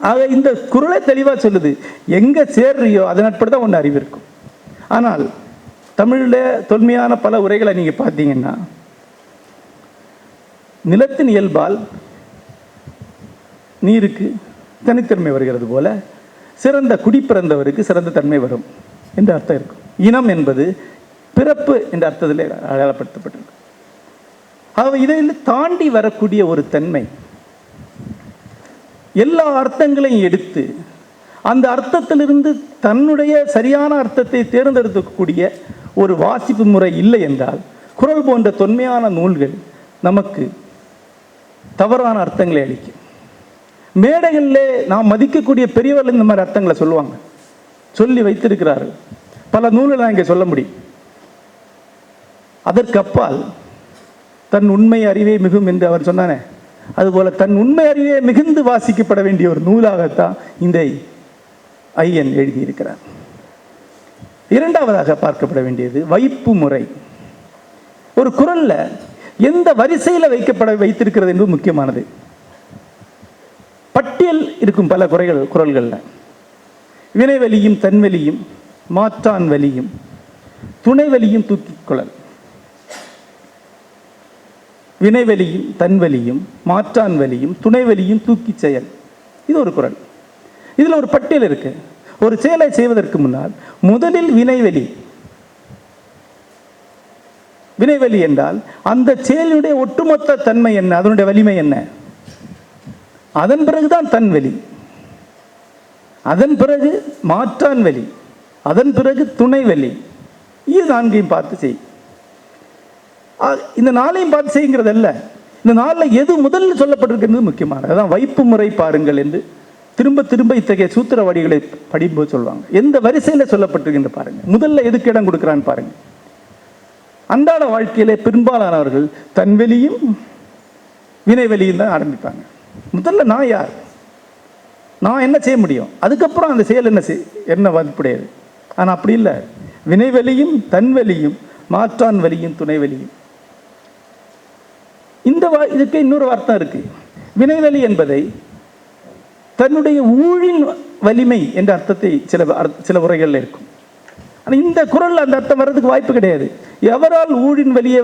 ஆக இந்த குறளை தெளிவாக சொல்லுது, எங்க சேர்றியோ அதன் அடிப்படை தான் ஒன்று அறிவு இருக்கும். ஆனால் தமிழில் தொன்மையான பல உரைகளை நீங்க பார்த்தீங்கன்னா, நிலத்தின் இயல்பால் நீருக்கு தனித்தன்மை வருகிறது போல சிறந்த குடி பிறந்தவருக்கு சிறந்த தன்மை வரும் என்ற அர்த்தம் இருக்கும். இனம் என்பது பிறப்பு என்ற அர்த்தத்தில் அடையாளப்படுத்தப்பட்டிருக்கு. ஆக இதை தாண்டி வரக்கூடிய ஒரு தன்மை, எல்லா அர்த்தங்களையும் எடுத்து அந்த அர்த்தத்திலிருந்து தன்னுடைய சரியான அர்த்தத்தை தேர்ந்தெடுக்கக்கூடிய ஒரு வாசிப்பு முறை இல்லை என்றால், குறள் போன்ற தொன்மையான நூல்கள் நமக்கு தவறான அர்த்தங்களை அளிக்கும். மேடைகளிலே நாம் மதிக்கக்கூடிய பெரியவர்கள் இந்த மாதிரி அர்த்தங்களை சொல்லுவாங்க, சொல்லி வைத்திருக்கிறார்கள். பல நூல்களை இங்கே சொல்ல முடியும். அதற்கு அப்பால் தன் உண்மை அறிவே மிகும் என்று அவர் சொன்னானே, அதுபோல தன் உண்மை அறிவே மிகுந்து வாசிக்கப்பட வேண்டிய ஒரு நூலாகத்தான் இந்த ஐயன் எழுதியிருக்கிறார். இரண்டாவதாக பார்க்கப்பட வேண்டியது வைப்பு முறை. ஒரு குறள்ல எந்த வரிசையில் வைத்திருக்கிறது என்பது முக்கியமானது. பட்டியல் இருக்கும் பல குறள்கள்ல வினைவலியும் தன்வலியும் மாற்றான் வலியும் துணைவலியும் தூக்கிக்கொள்ளல். வினைவலியும் தன்வலியும் மாற்றான் வலியும் துணைவலியும் தூக்கி செயல். இது ஒரு குறள். இதுல ஒரு பட்டியல் இருக்கு. ஒரு செயலை செய்வதற்கு முன்னால் முதலில் வினைவலி. வினைவலி என்றால் அந்த செயலுடைய ஒட்டுமொத்த தன்மை என்ன, அதனுடைய வலிமை என்ன. அதன் பிறகுதான் தன்வலி, அதன் பிறகு மாற்றான் வலி, அதன் பிறகு துணைவலி. இது நான்கையும் பார்த்து செய். இந்த நாளையும் பார்த்து செய்யுங்கிறது அல்ல, இந்த நாளில் எது முதல்ல சொல்லப்பட்டிருக்கிறது முக்கியமானது. அதான் வைப்பு முறை பாருங்கள் என்று திரும்ப திரும்ப இத்தகைய சூத்திரவாடிகளை படிக்கும்போது சொல்லுவாங்க. எந்த வரிசையில் சொல்லப்பட்டிருக்கின்ற பாருங்க, முதல்ல எதுக்கு இடம் கொடுக்குறான்னு பாருங்க. அன்றாட வாழ்க்கையிலே பெரும்பாலானவர்கள் தன்வெளியும் வினைவெளியும் தான் ஆரம்பிப்பாங்க. முதல்ல நான் யார், நான் என்ன செய்ய முடியும், அதுக்கப்புறம் அந்த செயல் என்ன மதிப்புடையது. ஆனால் அப்படி இல்லை. வினைவெளியும் தன்வெளியும் மாற்றான் வலியும் துணைவெளியும். இதுக்கு இன்னொரு அர்த்தம் இருக்கு. வினைவெளி என்பதை தன்னுடைய ஊழின் வலிமை என்ற அர்த்தத்தை சில உரைகளில் இருக்கும். ஆனால் இந்த குறள் அந்த அர்த்தம் வர்றதுக்கு வாய்ப்பு கிடையாது. எவரால் ஊழின் வலியை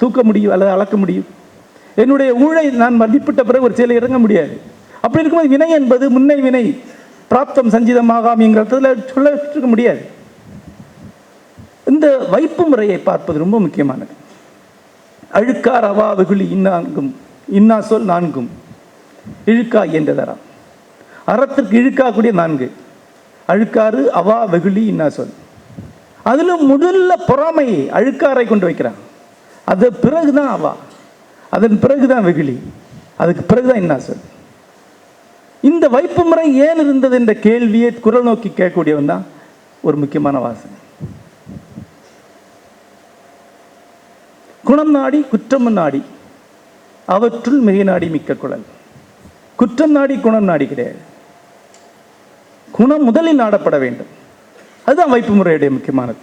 தூக்க முடியும் அல்லது அளக்க முடியும்? என்னுடைய ஊழை நான் மதிப்பிட்ட பிறகு ஒரு செயலை இறங்க முடியாது. அப்படி இருக்கும்போது வினை என்பது முன்னை வினை பிராப்தம் சஞ்சிதமாகாமிங்கிறதுல சொல்ல முடியாது. இந்த வைப்பு முறையை பார்ப்பது ரொம்ப முக்கியமானது. அழுக்கார் அவா வெகுளி இன்னாங்கும் இன்னா சொல் நான்கும் இழுக்கா என்றதரா. அறத்திற்கு இழுக்காக்கூடிய 4: அழுக்காறு, அவா, வெகுளி, இன்னா சொல். அதிலும் முதல்ல பொறாமையை அழுக்காரை கொண்டு வைக்கிறான். அது பிறகுதான் அவா, அதன் பிறகுதான் வெகுளி, அதுக்கு பிறகுதான் இன்னா சொல். இந்த வைப்பு முறை ஏன் இருந்தது என்ற கேள்வியை குரல் நோக்கி கேட்கக்கூடியவன் தான் ஒரு முக்கியமான வாசனை. குணம் நாடி குற்றம் நாடி அவற்றுள் மிக நாடி மிக்க குழல். குற்றம் நாடி குணம் நாடி கிடையாது. குணம் முதலில் நாடப்பட வேண்டும். அதுதான் வைப்பு முறையுடைய முக்கியமானது.